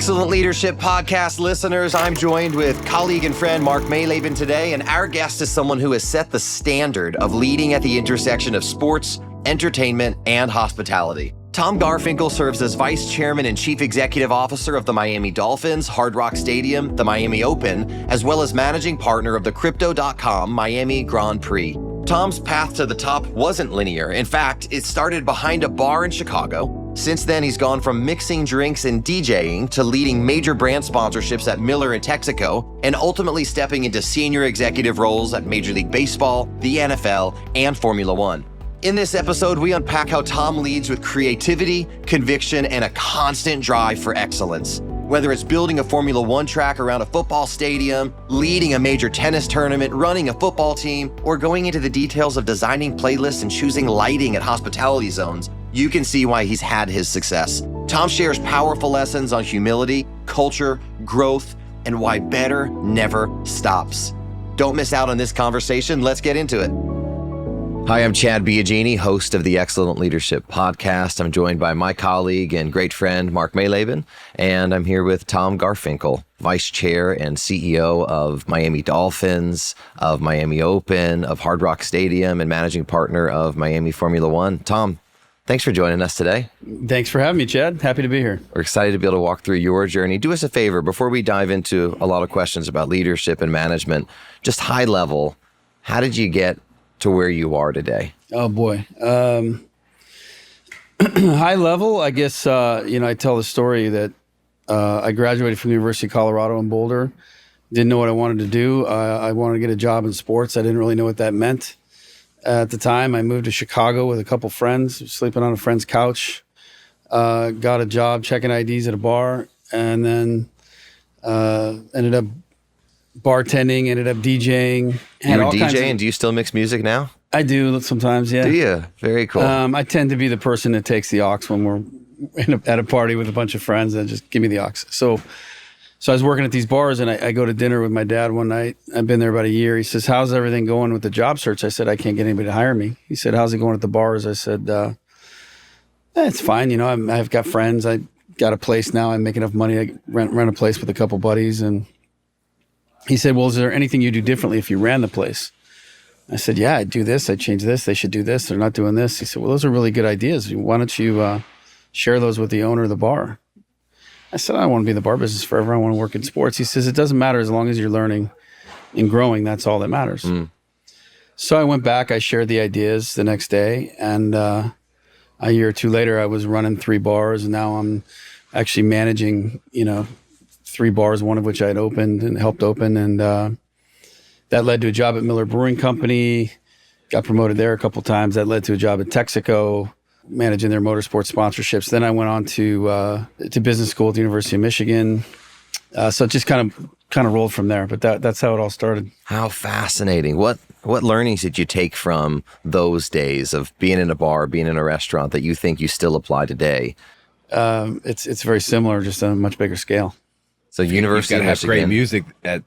Excellent Leadership Podcast listeners, I'm joined with colleague and friend Mark Mayleben today, and our guest is someone who has set the standard of leading at the intersection of sports, entertainment, and hospitality. Tom Garfinkel serves as Vice Chairman and Chief Executive Officer of the Miami Dolphins, Hard Rock Stadium, the Miami Open, as well as Managing Partner of the Crypto.com Miami Grand Prix. Tom's path to the top wasn't linear. In fact, it started behind a bar in Chicago. Since then, he's gone from mixing drinks and DJing to leading major brand sponsorships at Miller and Texaco, and ultimately stepping into senior executive roles at Major League Baseball, the NFL, and Formula One. In this episode, we unpack how Tom leads with creativity, conviction, and a constant drive for excellence. Whether it's building a Formula One track around a football stadium, leading a major tennis tournament, running a football team, or going into the details of designing playlists and choosing lighting at hospitality zones, you can see why he's had his success. Tom shares powerful lessons on humility, culture, growth, and why better never stops. Don't miss out on this conversation. Let's get into it. Hi, I'm Chad Biagini, host of the Excellent Leadership Podcast. I'm joined by my colleague and great friend, Mark Mayleben, and I'm here with Tom Garfinkel, Vice Chair and CEO of Miami Dolphins, of Miami Open, of Hard Rock Stadium, and Managing Partner of Miami Formula One. Tom, thanks for joining us today. Thanks for having me, Chad. Happy to be here. We're excited to be able to walk through your journey. Do us a favor, before we dive into a lot of questions about leadership and management, just high level, how did you get to where you are today? Oh, boy. High level, I guess, I tell the story that I graduated from the University of Colorado in Boulder. Didn't know what I wanted to do. I wanted to get a job in sports. I didn't really know what that meant. At the time, I moved to Chicago with a couple friends, sleeping on a friend's couch, got a job checking IDs at a bar, and then ended up bartending, ended up DJing. You were DJing? Do you still mix music now? I do sometimes, yeah. Do you? Very cool. I tend to be the person that takes the aux when we're at a party with a bunch of friends and just give me the aux. So I was working at these bars, and I go to dinner with my dad one night. I've been there about a year. He says, "How's everything going with the job search?" I said, "I can't get anybody to hire me." He said, "How's it going at the bars?" I said, "It's fine. I've got friends. I got a place now. I make enough money. I rent a place with a couple buddies." And he said, "Well, is there anything you do differently if you ran the place?" I said, "Yeah, I'd do this. I'd change this. They should do this. They're not doing this." He said, "Well, those are really good ideas. Why don't you share those with the owner of the bar?" I said, "I don't want to be in the bar business forever. I want to work in sports." He says, "It doesn't matter as long as you're learning and growing. That's all that matters." So I went back. I shared the ideas the next day. And a year or two later, I was running 3 bars. And now I'm actually managing, 3 bars, one of which I had opened and helped open. And that led to a job at Miller Brewing Company. Got promoted there a couple times. That led to a job at Texaco, managing their motorsports sponsorships. Then I went on to business school at the University of Michigan. So it just kind of rolled from there. But that's how it all started. How fascinating. What learnings did you take from those days of being in a bar, being in a restaurant, that you think you still apply today? It's very similar, just on a much bigger scale. So University of Michigan. Great music at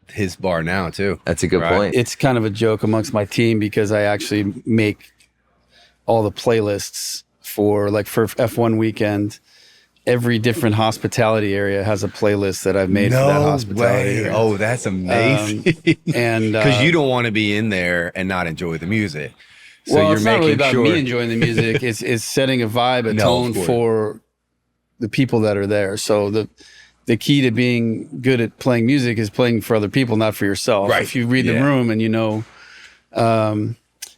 his bar now too. That's a good point. It's kind of a joke amongst my team because I actually make all the playlists for F1 weekend. Every different hospitality area has a playlist that I've made for that hospitality area. Oh, that's amazing. And because you don't want to be in there and not enjoy the music. So well, you're it's not really about sure me enjoying the music. It's setting a vibe, a tone for the people that are there. So the key to being good at playing music is playing for other people, not for yourself. Right. If you read the room and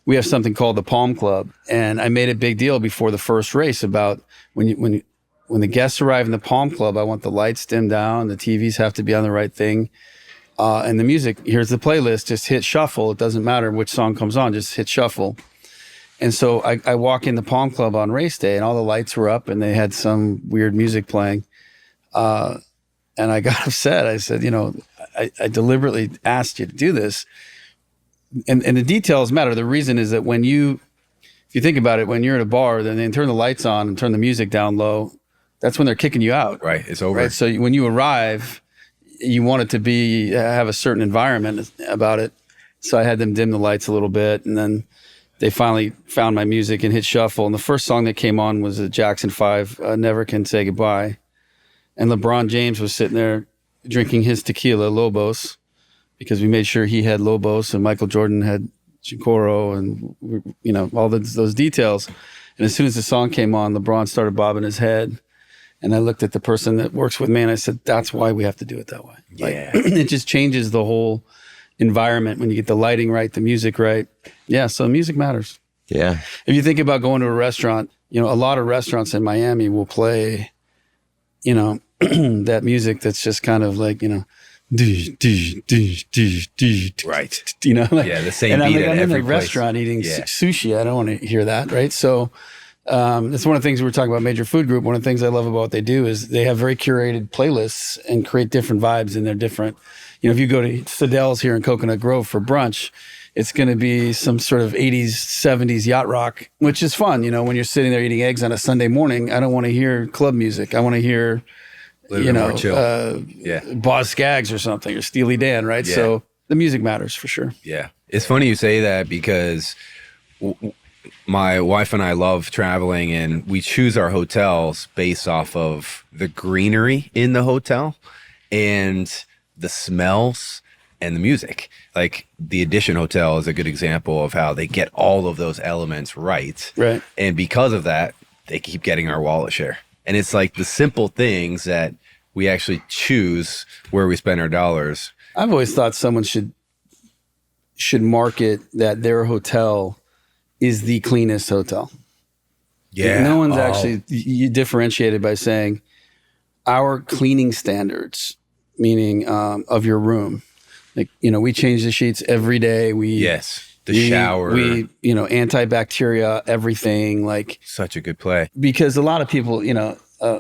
we have something called the Palm Club, and I made a big deal before the first race about when the guests arrive in the Palm Club, I want the lights dimmed down, the TVs have to be on the right thing, and the music. Here's the playlist. Just hit shuffle. It doesn't matter which song comes on. Just hit shuffle. And so I walk in the Palm Club on race day, and all the lights were up, and they had some weird music playing. And I got upset. I said, I deliberately asked you to do this. And the details matter. The reason is that if you think about it, when you're at a bar, then they turn the lights on and turn the music down low. That's when they're kicking you out. Right. It's over. Right. So when you arrive, you want it to have a certain environment about it. So I had them dim the lights a little bit, and then they finally found my music and hit shuffle. And the first song that came on was the Jackson 5, Never Can Say Goodbye. and LeBron James was sitting there drinking his tequila, Lobos, because we made sure he had Lobos and Michael Jordan had Chicoro and, all those details. And as soon as the song came on, LeBron started bobbing his head. And I looked at the person that works with me and I said, that's why we have to do it that way. Yeah. It just changes the whole environment when you get the lighting right, the music right. Yeah, so music matters. Yeah. If you think about going to a restaurant, a lot of restaurants in Miami will play, that music that's just kind of like, right. The same beat at I'm in every a place. restaurant eating sushi. I don't want to hear that, right? So it's one of the things we were talking about Major Food Group. One of the things I love about what they do is they have very curated playlists and create different vibes, and they're different. If you go to Sadel's here in Coconut Grove for brunch, it's going to be some sort of 80s, 70s yacht rock, which is fun. When you're sitting there eating eggs on a Sunday morning, I don't want to hear club music. I want to hear, more chill. Boz Scaggs or something, or Steely Dan, right? Yeah. So the music matters for sure. Yeah. It's funny you say that because my wife and I love traveling, and we choose our hotels based off of the greenery in the hotel and the smells and the music. Like the Edition Hotel is a good example of how they get all of those elements right. Right. And because of that, they keep getting our wallet share. And it's like the simple things that we actually choose where we spend our dollars. I've always thought someone should market that their hotel is the cleanest hotel. Yeah. No one's actually differentiated by saying our cleaning standards, meaning of your room. Like, we change the sheets every day. Shower. We, antibacteria, everything. Like, such a good play. Because a lot of people,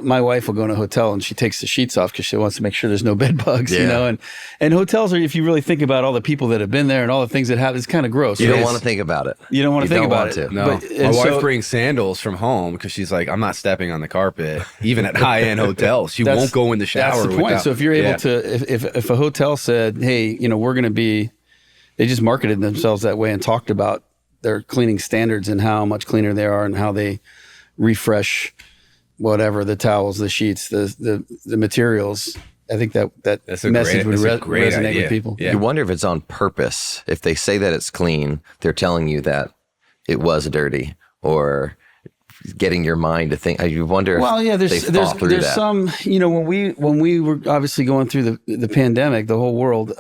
my wife will go in a hotel and she takes the sheets off because she wants to make sure there's no bed bugs, and hotels are, if you really think about all the people that have been there and all the things that happen, it's kind of gross. You don't want to think about it. You don't want to think about it. No. My wife brings sandals from home because she's like, I'm not stepping on the carpet, even at high-end hotels. She won't go in the shower. That's the point. So if you're able to, if a hotel said, hey, we're going to be, they just marketed themselves that way and talked about their cleaning standards and how much cleaner they are and how they refresh whatever, the towels, the sheets, the materials. I think that message would resonate with people. Yeah. You wonder if it's on purpose. If they say that it's clean, they're telling you that it was dirty, or getting your mind to think. You wonder. Well, yeah, there's some. When we were obviously going through the pandemic, the whole world.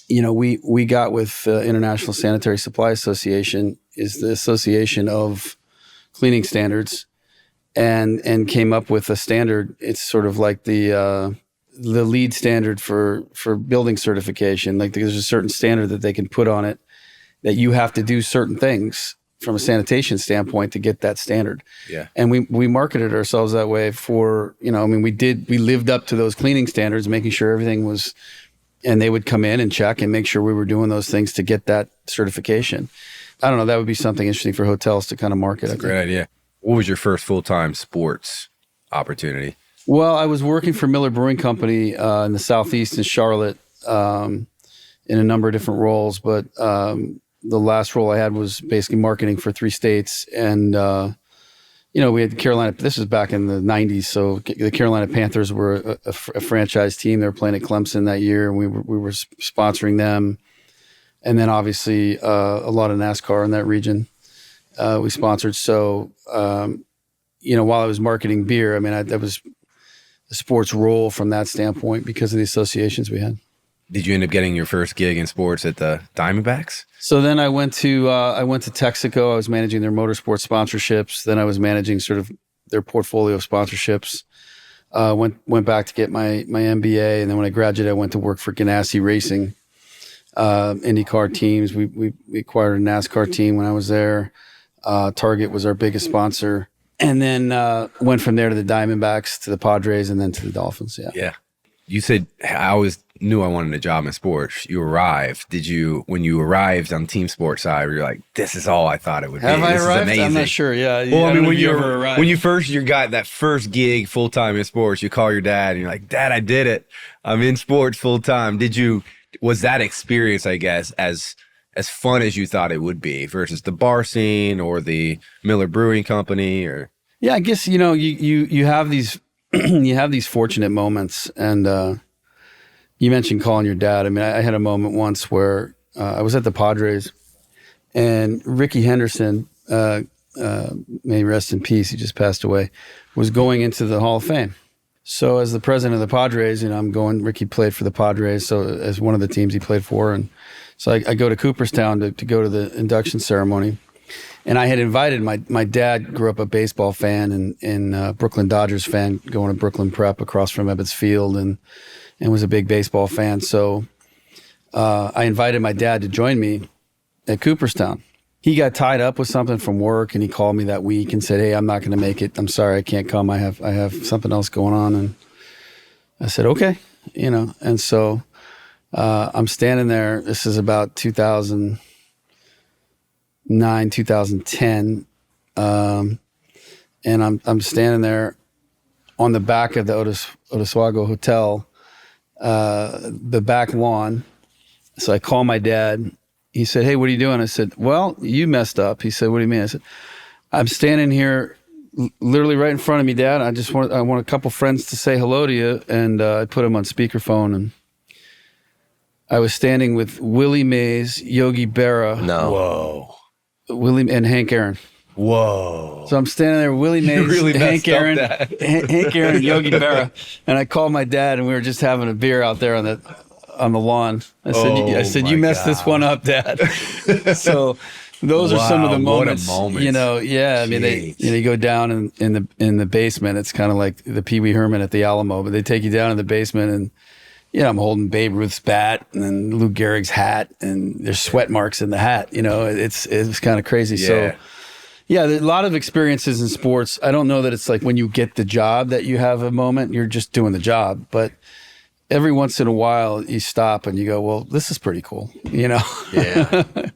We got with International Sanitary Supply Association, is the association of cleaning standards. And came up with a standard. It's sort of like the lead standard for building certification. Like there's a certain standard that they can put on it that you have to do certain things from a sanitation standpoint to get that standard. Yeah. And we marketed ourselves that way for, we lived up to those cleaning standards, making sure everything was, and they would come in and check and make sure we were doing those things to get that certification. I don't know. That would be something interesting for hotels to kind of market. That's a great idea. What was your first full-time sports opportunity? Well, I was working for Miller Brewing Company in the Southeast in Charlotte in a number of different roles. But the last role I had was basically marketing for 3 states. And, we had the Carolina, this was back in the 90s. So the Carolina Panthers were a franchise team. They were playing at Clemson that year, and we were sponsoring them. And then obviously a lot of NASCAR in that region. We sponsored. So, while I was marketing beer, that was a sports role from that standpoint because of the associations we had. Did you end up getting your first gig in sports at the Diamondbacks? So then I went to Texaco. I was managing their motorsport sponsorships. Then I was managing sort of their portfolio of sponsorships. Went back to get my MBA. And then when I graduated, I went to work for Ganassi Racing, IndyCar teams. We acquired a NASCAR team when I was there. Target was our biggest sponsor, and then went from there to the Diamondbacks, to the Padres, and then to the Dolphins. Yeah. You said, I always knew I wanted a job in sports. You arrived. When you arrived on team sports side, were you like, this is all I thought it would be? Have I this arrived? Is amazing. I'm not sure. Yeah. Well, when you got that first gig full time in sports, you call your dad and you're like, Dad, I did it. I'm in sports full time. Was that experience, I guess, as fun as you thought it would be versus the bar scene or the Miller Brewing Company? Or yeah, I guess you have these you have these fortunate moments. And you mentioned calling your dad. I mean, I had a moment once where I was at the Padres, and Ricky Henderson, may he rest in peace, he just passed away, was going into the Hall of Fame. So as the president of the Padres, I'm going, Ricky played for the Padres, so as one of the teams he played for. And so I go to Cooperstown to go to the induction ceremony. And I had invited, my dad grew up a baseball fan and Brooklyn Dodgers fan, going to Brooklyn Prep across from Ebbets Field, and was a big baseball fan. So I invited my dad to join me at Cooperstown. He got tied up with something from work, and he called me that week and said, "Hey, I'm not going to make it. I'm sorry, I can't come. I have something else going on." And I said, "Okay," And so I'm standing there. This is about 2009, 2010, and I'm standing there on the back of the Otiswago Hotel, the back lawn. So I call my dad. He said, "Hey, what are you doing?" I said, "Well, you messed up." He said, "What do you mean?" I said, "I'm standing here literally right in front of me, Dad. I want a couple friends to say hello to you." And I put him on speakerphone, and I was standing with Willie Mays, Yogi Berra. No. Whoa. Willie and Hank Aaron. Whoa. So I'm standing there, Willie Mays, really Hank Aaron, Hank Aaron, and Yogi Berra. And I called my dad, and we were just having a beer out there on the lawn. I said, "You messed this one up, Dad." So those are some of the moments. What a moment. Yeah. I mean, you go down in the basement. It's kind of like the Pee Wee Herman at the Alamo, but they take you down in the basement, and I'm holding Babe Ruth's bat and Lou Gehrig's hat, and there's sweat marks in the hat. It's kind of crazy. Yeah. So yeah, there's a lot of experiences in sports. I don't know that it's like when you get the job that you have a moment. You're just doing the job, but every once in a while you stop and you go, well, this is pretty cool, Yeah.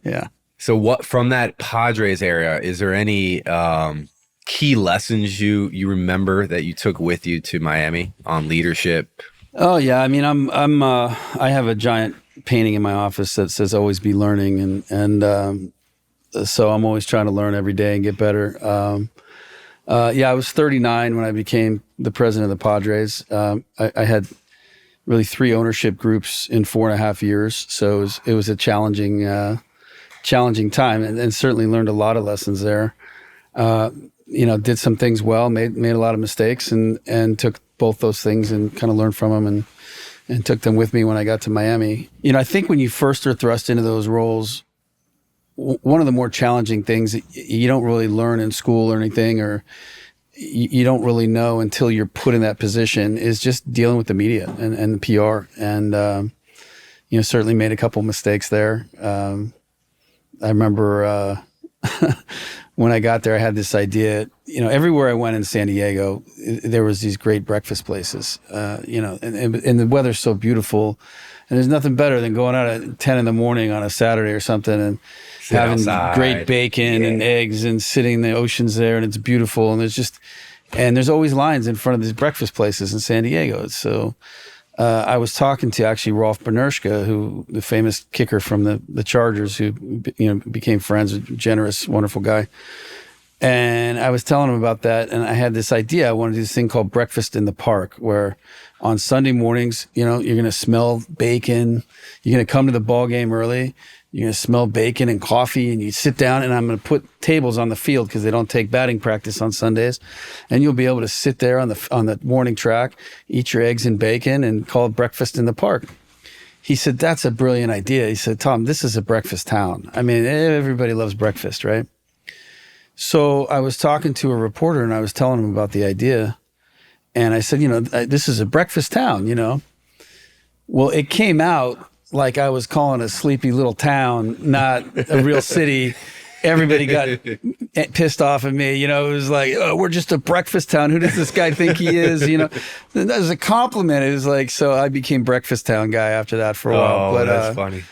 Yeah. So what, from that Padres area, is there any key lessons you remember that you took with you to Miami on leadership? Oh yeah. I mean, I have a giant painting in my office that says always be learning. And so I'm always trying to learn every day and get better. I was 39 when I became the president of the Padres. I had really 3 ownership groups in 4.5 years. So it was a challenging time, and certainly learned a lot of lessons there. Did some things well, made a lot of mistakes, and took both those things and kind of learned from them and took them with me when I got to Miami. I think when you first are thrust into those roles, one of the more challenging things that you don't really learn in school or anything, or you don't really know until you're put in that position, is just dealing with the media and the PR. And, certainly made a couple mistakes there. I remember when I got there, I had this idea, everywhere I went in San Diego, there was these great breakfast places, and the weather's so beautiful. And there's nothing better than going out at 10 in the morning on a Saturday or something and having outside. Great bacon and eggs and sitting in the oceans there, and it's beautiful. And there's always lines in front of these breakfast places in San Diego. So I was talking to actually Rolf Benershka, who the famous kicker from the Chargers, who became friends, a generous, wonderful guy. And I was telling him about that, and I had this idea. I wanted to do this thing called Breakfast in the Park, where on Sunday mornings, you're going to smell bacon. You're going to come to the ball game early. You're going to smell bacon and coffee, and you sit down, and I'm going to put tables on the field because they don't take batting practice on Sundays. And you'll be able to sit there on the morning track, eat your eggs and bacon, and call it Breakfast in the Park. He said, "That's a brilliant idea." He said, "Tom, this is a breakfast town. I mean, everybody loves breakfast, right?" So I was talking to a reporter, and I was telling him about the idea. And I said, this is a breakfast town, Well, it came out like I was calling a sleepy little town, not a real city. Everybody got pissed off at me. It was like, "Oh, we're just a breakfast town. Who does this guy think he is?" That was a compliment. It was like, so I became breakfast town guy after that for a while. But, that's funny.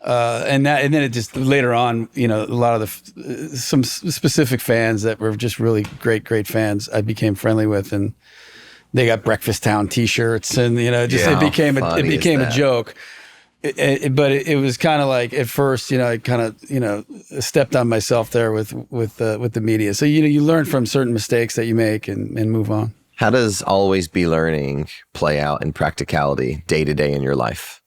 And then it just later on, a lot of some specific fans that were just really great fans I became friendly with, and they got Breakfast Town T-shirts, and it became a joke. But it was kind of like, at first, I kind of stepped on myself there with the media. So you learn from certain mistakes that you make and move on. How does always be learning play out in practicality day to day in your life?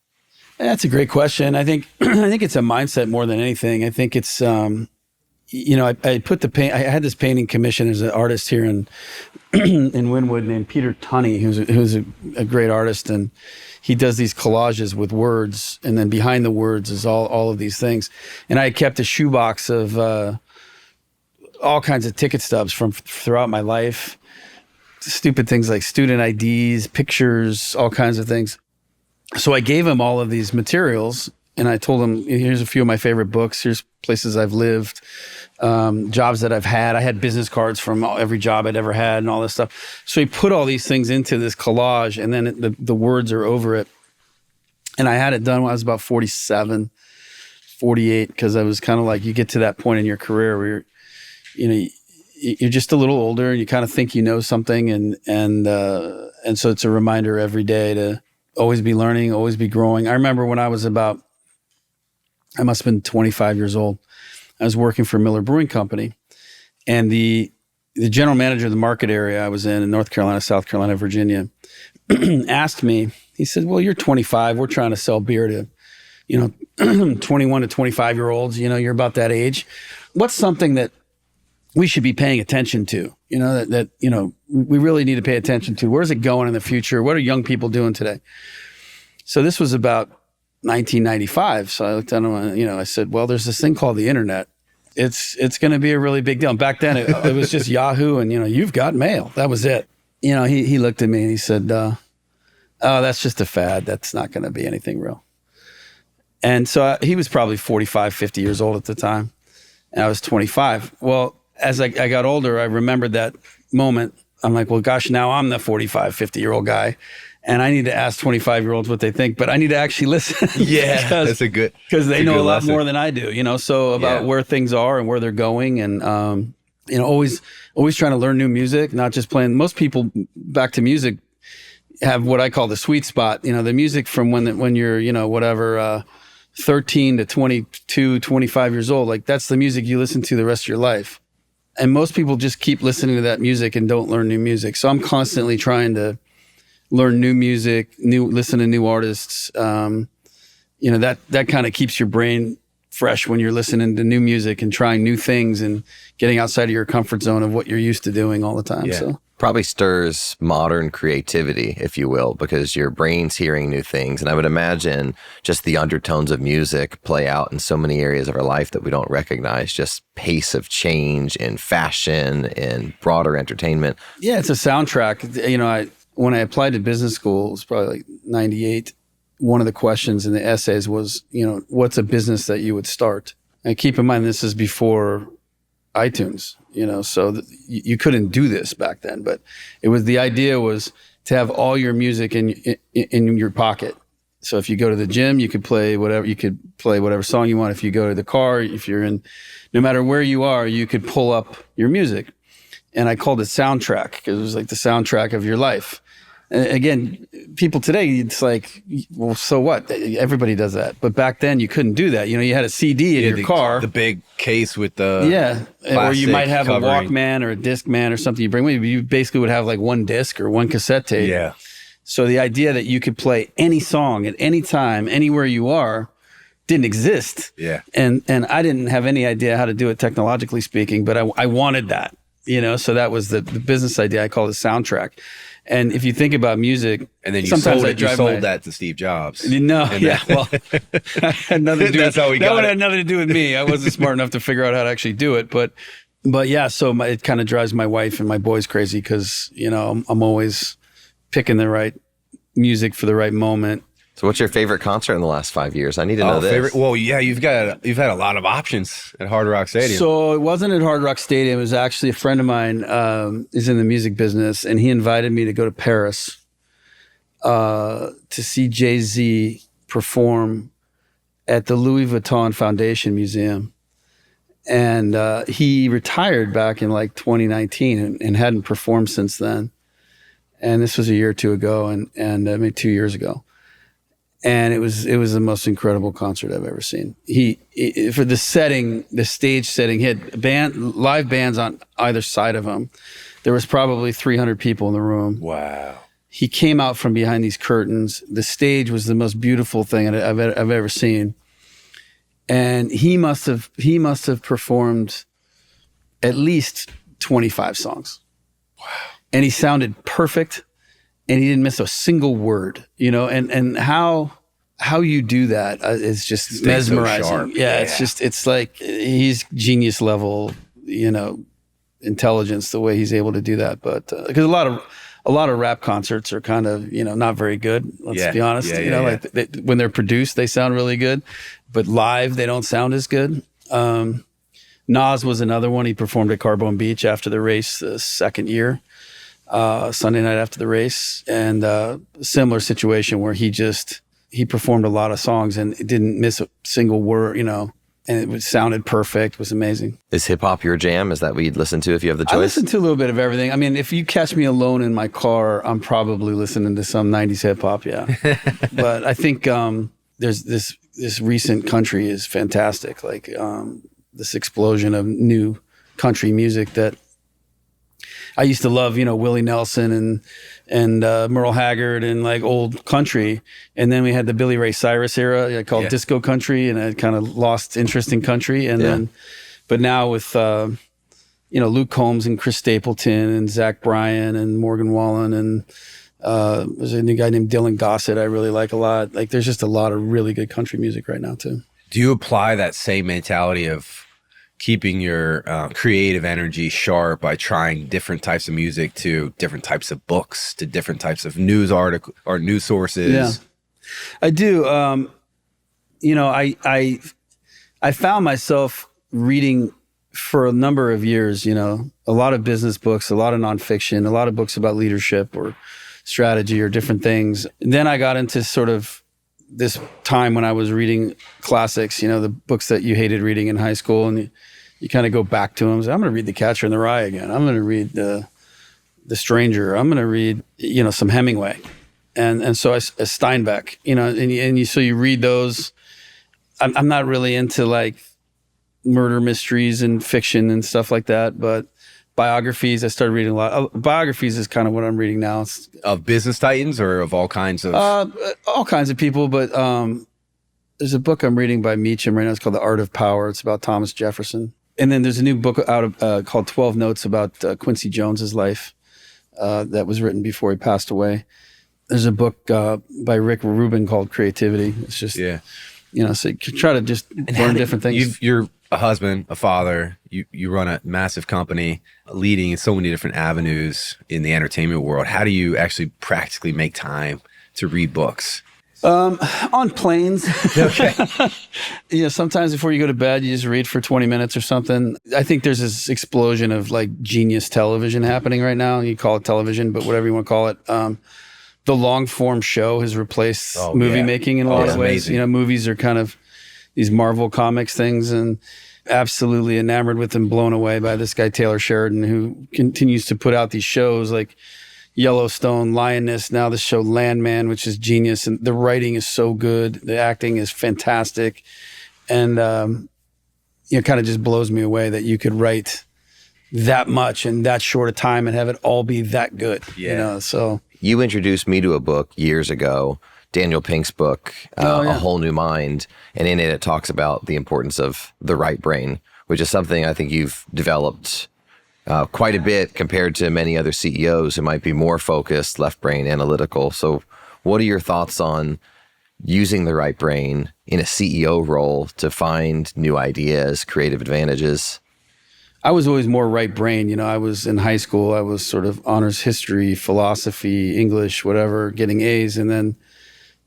That's a great question. I think it's a mindset more than anything. I think it's I put the paint. I had this painting commission. There's an artist here in Wynwood named Peter Tunney, who's a great artist, and he does these collages with words, and then behind the words is all of these things. And I kept a shoebox of all kinds of ticket stubs from throughout my life. Stupid things like student IDs, pictures, all kinds of things. So I gave him all of these materials, and I told him, here's a few of my favorite books. Here's places I've lived, jobs that I've had. I had business cards from every job I'd ever had and all this stuff. So he put all these things into this collage, and then the words are over it. And I had it done when I was about 47, 48, because I was kind of like, you get to that point in your career where you're just a little older and you kind of think you know something, and so it's a reminder every day to always be learning, always be growing. I remember when I was I must have been 25 years old. I was working for Miller Brewing Company, and the general manager of the market area I was in North Carolina, South Carolina, Virginia, asked me, he said, well, you're 25. We're trying to sell beer to, 21 to 25 year olds, you're about that age. What's something that we should be paying attention to, that we really need to pay attention to? Where's it going in the future? What are young people doing today? So this was about 1995. So I looked at him, I said, well, there's this thing called the internet. It's going to be a really big deal. And back then it was just Yahoo and, you've got mail. That was it. He looked at me and he said, oh, that's just a fad. That's not going to be anything real. And so he was probably 45, 50 years old at the time. And I was 25. Well, as I got older, I remembered that moment. I'm like, well, gosh, now I'm the 45, 50-year-old guy, and I need to ask 25-year-olds what they think, but I need to actually listen. Yeah, that's a good, because they know a lot lesson. more than I do, so about where things are and where they're going, and always trying to learn new music, not just playing. Most people, back to music, have what I call the sweet spot. The music from when you're 13 to 22, 25 years old, like that's the music you listen to the rest of your life. And most people just keep listening to that music and don't learn new music. So I'm constantly trying to learn new music, listen to new artists. That kind of keeps your brain fresh when you're listening to new music and trying new things and getting outside of your comfort zone of what you're used to doing all the time. Yeah. So Probably stirs modern creativity, if you will, because your brain's hearing new things. And I would imagine just the undertones of music play out in so many areas of our life that we don't recognize, just pace of change in fashion and broader entertainment. yeah, it's a soundtrack. When I applied to business school, it was probably like 98. One of the questions in the essays was, what's a business that you would start? And keep in mind, this is before iTunes, so you couldn't do this back then, but the idea was to have all your music in your pocket. So if you go to the gym, you could play whatever song you want. If you go to the car, no matter where you are, you could pull up your music. And I called it soundtrack because it was like the soundtrack of your life. And again, people today, it's like, well, so what? Everybody does that. But back then you couldn't do that. You had a CD in your car. The big case with the or you might have covering. a Walkman or a Discman or something you bring with you. You basically would have like one disc or one cassette tape. Yeah. So the idea that you could play any song at any time, anywhere you are, didn't exist. Yeah. And I didn't have any idea how to do it technologically speaking, but I wanted that. So that was the business idea. I called it soundtrack. And if you think about music, and then you sometimes sold that to Steve Jobs. No, well, I had nothing to do That's how we got that one it. had nothing to do with me. I wasn't smart enough to figure out how to actually do it. But yeah, so it kind of drives my wife and my boys crazy because, I'm always picking the right music for the right moment. So what's your favorite concert in the last 5 years? I need to know this. Well, yeah, you've had a lot of options at Hard Rock Stadium. So it wasn't at Hard Rock Stadium. It was actually a friend of mine is in the music business, and he invited me to go to Paris to see Jay-Z perform at the Louis Vuitton Foundation Museum. And he retired back in like 2019 and hadn't performed since then. And this was a year or two ago, and maybe 2 years ago. And it was the most incredible concert I've ever seen. He for the setting, the stage setting, he had live bands on either side of him. There was probably 300 people in the room. Wow. He came out from behind these curtains. The stage was the most beautiful thing I've ever seen. And he must have performed at least 25 songs. Wow. And he sounded perfect, and he didn't miss a single word, and how you do that is just Stay mesmerizing. so sharp. Yeah, it's like he's genius level, intelligence, the way he's able to do that. But because a lot of rap concerts are kind of, not very good. Let's be honest. When they're produced, they sound really good, but live, they don't sound as good. Nas was another one. He performed at Carbone Beach after the race the second year, Sunday night after the race. And similar situation where he performed a lot of songs and didn't miss a single word, and it sounded perfect. It was amazing. Is hip hop your jam? Is that what you'd listen to if you have the choice? I listen to a little bit of everything. I mean, if you catch me alone in my car, I'm probably listening to some 90s hip hop, yeah. But I think there's this recent country is fantastic. Like this explosion of new country music that I used to love, Willie Nelson and Merle Haggard and like old country. And then we had the Billy Ray Cyrus era called disco country, and I kind of lost interest in country. And then, but now with, Luke Combs and Chris Stapleton and Zach Bryan and Morgan Wallen and there's a new guy named Dylan Gossett I really like a lot. Like there's just a lot of really good country music right now too. Do you apply that same mentality of keeping your creative energy sharp by trying different types of music to different types of books to different types of news article or news sources? Yeah, I do. I found myself reading for a number of years, a lot of business books, a lot of nonfiction, a lot of books about leadership or strategy or different things. And then I got into sort of this time when I was reading classics, the books that you hated reading in high school, and you kind of go back to them. So I'm going to read The Catcher in the Rye again. I'm going to read The Stranger. I'm going to read, some Hemingway, and so Steinbeck, so you read those. I'm not really into like murder mysteries and fiction and stuff like that, but biographies, I started reading a lot. Biographies is kind of what I'm reading now. Of business titans or of all kinds of? All kinds of people, but there's a book I'm reading by Meacham right now. It's called The Art of Power. It's about Thomas Jefferson. And then there's a new book out of called 12 Notes about Quincy Jones's life that was written before he passed away. There's a book by Rick Rubin called Creativity. It's just, so you try to just learn different things. You're a husband, a father, you run a massive company, leading in so many different avenues in the entertainment world. How do you actually practically make time to read books? On planes. Okay. Sometimes before you go to bed, you just read for 20 minutes or something. I think there's this explosion of like genius television happening right now. You call it television, but whatever you want to call it. The long form show has replaced movie making in a lot of ways. Amazing. Movies are kind of these Marvel Comics things, and absolutely enamored with and blown away by this guy, Taylor Sheridan, who continues to put out these shows like Yellowstone, Lioness, now the show Landman, which is genius. And the writing is so good. The acting is fantastic. And, kind of just blows me away that you could write that much in that short a time and have it all be that good. Yeah. So you introduced me to a book years ago, Daniel Pink's book, A Whole New Mind. And in it talks about the importance of the right brain, which is something I think you've developed quite a bit compared to many other CEOs who might be more focused, left brain, analytical. So what are your thoughts on using the right brain in a CEO role to find new ideas, creative advantages? I was always more right brain. I was in high school, I was sort of honors history, philosophy, English, whatever, getting A's, and then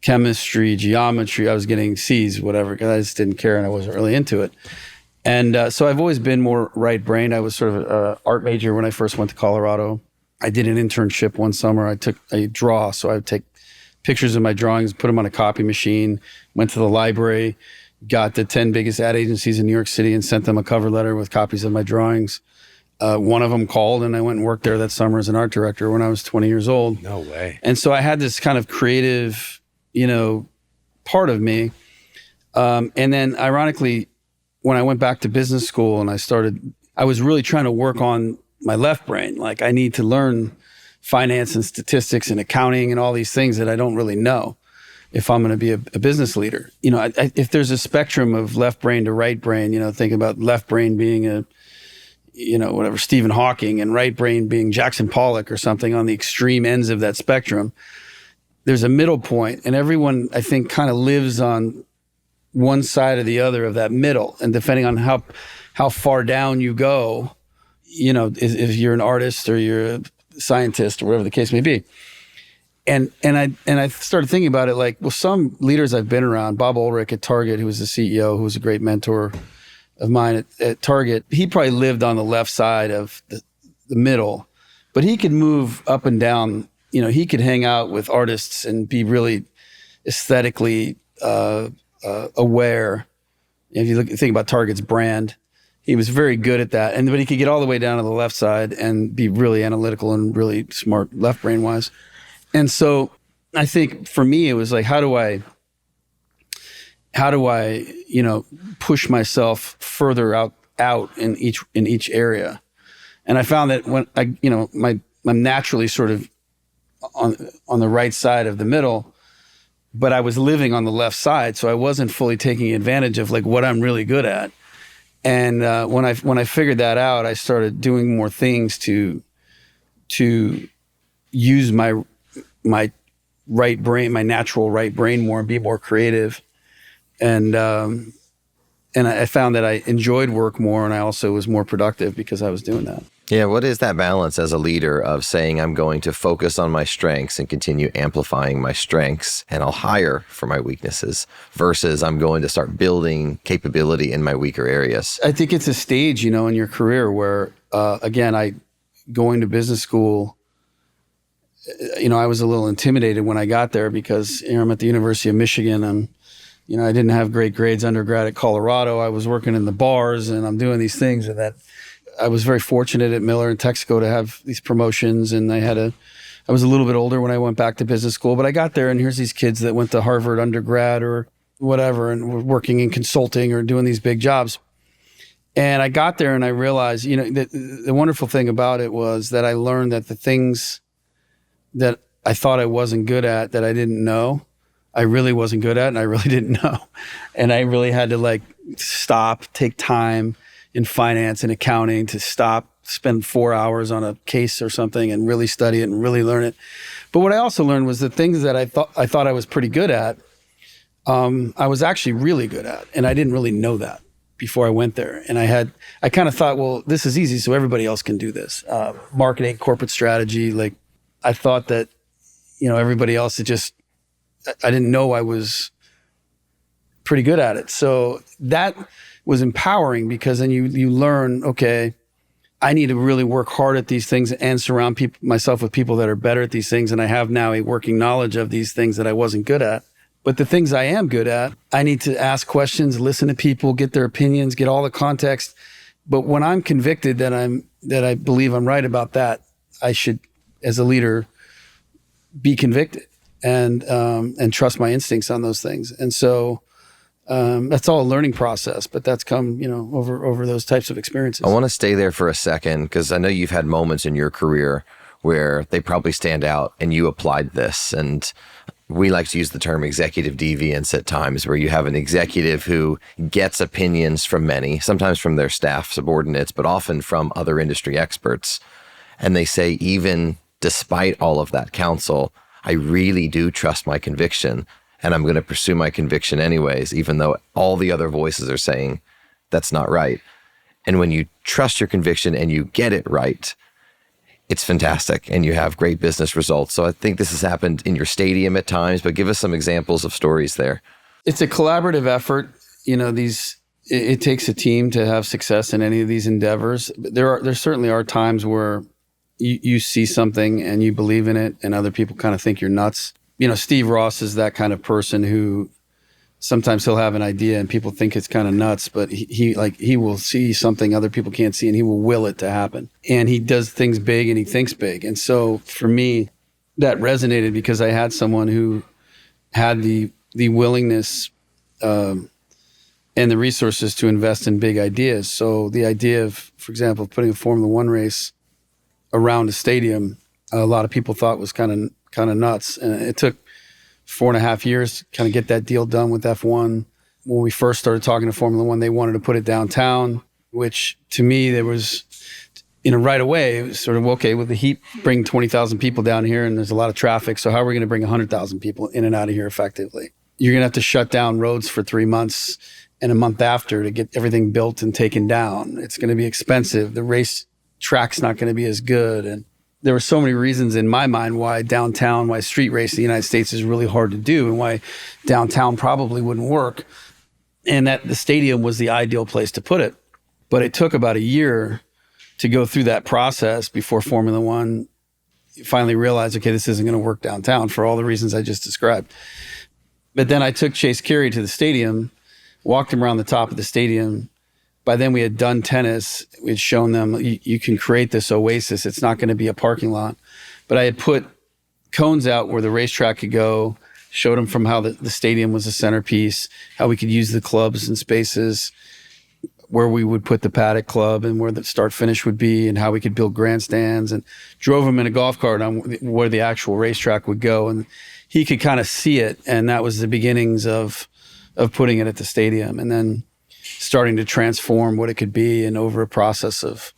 chemistry, geometry, I was getting C's, whatever, because I just didn't care and I wasn't really into it. And so I've always been more right-brained. I was sort of an art major when I first went to Colorado. I did an internship one summer. I draw, so I would take pictures of my drawings, put them on a copy machine, went to the library, got the 10 biggest ad agencies in New York City and sent them a cover letter with copies of my drawings. One of them called and I went and worked there that summer as an art director when I was 20 years old. No way. And so I had this kind of creative, part of me. And then ironically, when I went back to business school and I was really trying to work on my left brain. Like I need to learn finance and statistics and accounting and all these things that I don't really know if I'm going to be a business leader. You know, if there's a spectrum of left brain to right brain, you know, think about left brain being whatever, Stephen Hawking, and right brain being Jackson Pollock or something on the extreme ends of that spectrum. There's a middle point, and everyone, I think, kind of lives on one side or the other of that middle. And depending on how far down you go, you know, if you're an artist or you're a scientist or whatever the case may be. And I started thinking about it like, well, some leaders I've been around, Bob Ulrich at Target, who was the CEO, who was a great mentor of mine at Target, he probably lived on the left side of the middle, but he could move up and down. You know, he could hang out with artists and be really aesthetically aware. If you think about Target's brand, he was very good at that. But he could get all the way down to the left side and be really analytical and really smart left brain wise. And so I think for me, it was like, how do I, you know, push myself further out in each area? And I found that when I'm naturally sort of on the right side of the middle, but I was living on the left side, so I wasn't fully taking advantage of like what I'm really good at. And when I figured that out, I started doing more things to use my right brain, my natural right brain more, and be more creative. And I found that I enjoyed work more, and I also was more productive because I was doing that. Yeah, what is that balance as a leader of saying I'm going to focus on my strengths and continue amplifying my strengths, and I'll hire for my weaknesses, versus I'm going to start building capability in my weaker areas? I think it's a stage, you know, in your career where, again, going to business school, you know, I was a little intimidated when I got there because, you know, I'm at the University of Michigan. You know, I didn't have great grades undergrad at Colorado. I was working in the bars and I'm doing these things, and that I was very fortunate at Miller and Texaco to have these promotions. And I was a little bit older when I went back to business school, but I got there and here's these kids that went to Harvard undergrad or whatever and were working in consulting or doing these big jobs. And I got there and I realized, you know, the wonderful thing about it was that I learned that the things that I thought I wasn't good at, that I didn't know, I really wasn't good at, and I really didn't know. And I really had to like stop, take time in finance and accounting to spend 4 hours on a case or something and really study it and really learn it. But what I also learned was the things that I thought I was pretty good at, I was actually really good at. And I didn't really know that before I went there. And I kind of thought, well, this is easy, so everybody else can do this. Marketing, corporate strategy, like I thought that, you know, everybody else I didn't know I was pretty good at it. So that was empowering because then you learn, okay, I need to really work hard at these things and surround myself with people that are better at these things. And I have now a working knowledge of these things that I wasn't good at. But the things I am good at, I need to ask questions, listen to people, get their opinions, get all the context. But when I'm convicted that I believe I'm right about that, I should, as a leader, be convicted and trust my instincts on those things. And so that's all a learning process, but that's come, you know, over those types of experiences. I want to stay there for a second because I know you've had moments in your career where they probably stand out and you applied this. And we like to use the term executive deviance at times, where you have an executive who gets opinions from many, sometimes from their staff subordinates, but often from other industry experts. And they say, even despite all of that counsel, I really do trust my conviction, and I'm going to pursue my conviction anyways, even though all the other voices are saying that's not right. And when you trust your conviction and you get it right, it's fantastic and you have great business results. So I think this has happened in your stadium at times, but give us some examples of stories there. It's a collaborative effort. You know, it takes a team to have success in any of these endeavors. There certainly are times where you see something and you believe in it and other people kind of think you're nuts. You know, Steve Ross is that kind of person who sometimes he'll have an idea and people think it's kind of nuts, but he will see something other people can't see and he will will it to happen. And he does things big and he thinks big. And so for me, that resonated because I had someone who had the willingness and the resources to invest in big ideas. So the idea of, for example, putting a Formula One race around a stadium, a lot of people thought was kind of nuts. And it took 4.5 years to kind of get that deal done with F1. When we first started talking to Formula One, they wanted to put it downtown, which to me, there was, right away, it was sort of, okay, with the heat, bring 20,000 people down here and there's a lot of traffic. So how are we going to bring 100,000 people in and out of here effectively? You're going to have to shut down roads for 3 months and a month after to get everything built and taken down. It's going to be expensive. The race track's not going to be as good. And there were so many reasons in my mind why downtown, why street race in the United States is really hard to do and why downtown probably wouldn't work. And that the stadium was the ideal place to put it. But it took about a year to go through that process before Formula One finally realized, okay, this isn't going to work downtown for all the reasons I just described. But then I took Chase Carey to the stadium, walked him around the top of the stadium. By then we had done tennis. We had shown them, you can create this oasis. It's not going to be a parking lot. But I had put cones out where the racetrack could go, showed them from how the stadium was a centerpiece, how we could use the clubs and spaces, where we would put the paddock club and where the start finish would be and how we could build grandstands, and drove him in a golf cart on where the actual racetrack would go. And he could kind of see it. And that was the beginnings of putting it at the stadium and then starting to transform what it could be. And over a process of,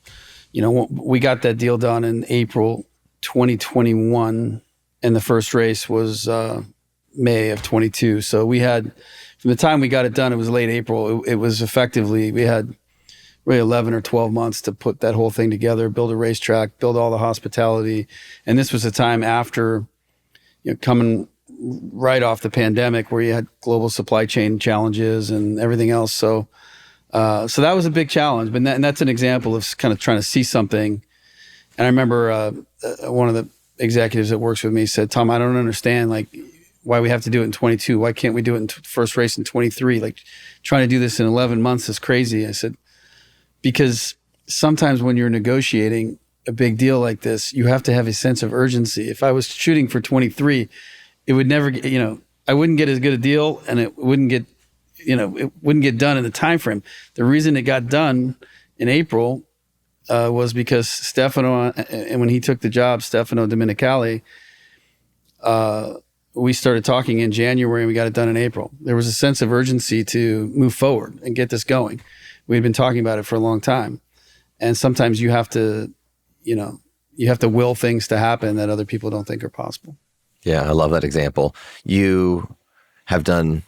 we got that deal done in April 2021 and the first race was May of 22. So we had, from the time we got it done, it was late April. It was effectively, we had really 11 or 12 months to put that whole thing together, build a racetrack, build all the hospitality. And this was a time after, coming right off the pandemic where you had global supply chain challenges and everything else. So that was a big challenge, but that's an example of kind of trying to see something. And I remember one of the executives that works with me said, "Tom, I don't understand why we have to do it in 22. Why can't we do it in first race in 23? Trying to do this in 11 months is crazy." I said, because sometimes when you're negotiating a big deal like this, you have to have a sense of urgency. If I was shooting for 23, it would never get, I wouldn't get as good a deal and it wouldn't get done in the time frame. The reason it got done in April was because Stefano, and when he took the job, Stefano Domenicali, we started talking in January and we got it done in April. There was a sense of urgency to move forward and get this going. We'd been talking about it for a long time. And sometimes you have to, will things to happen that other people don't think are possible. Yeah, I love that example. You have done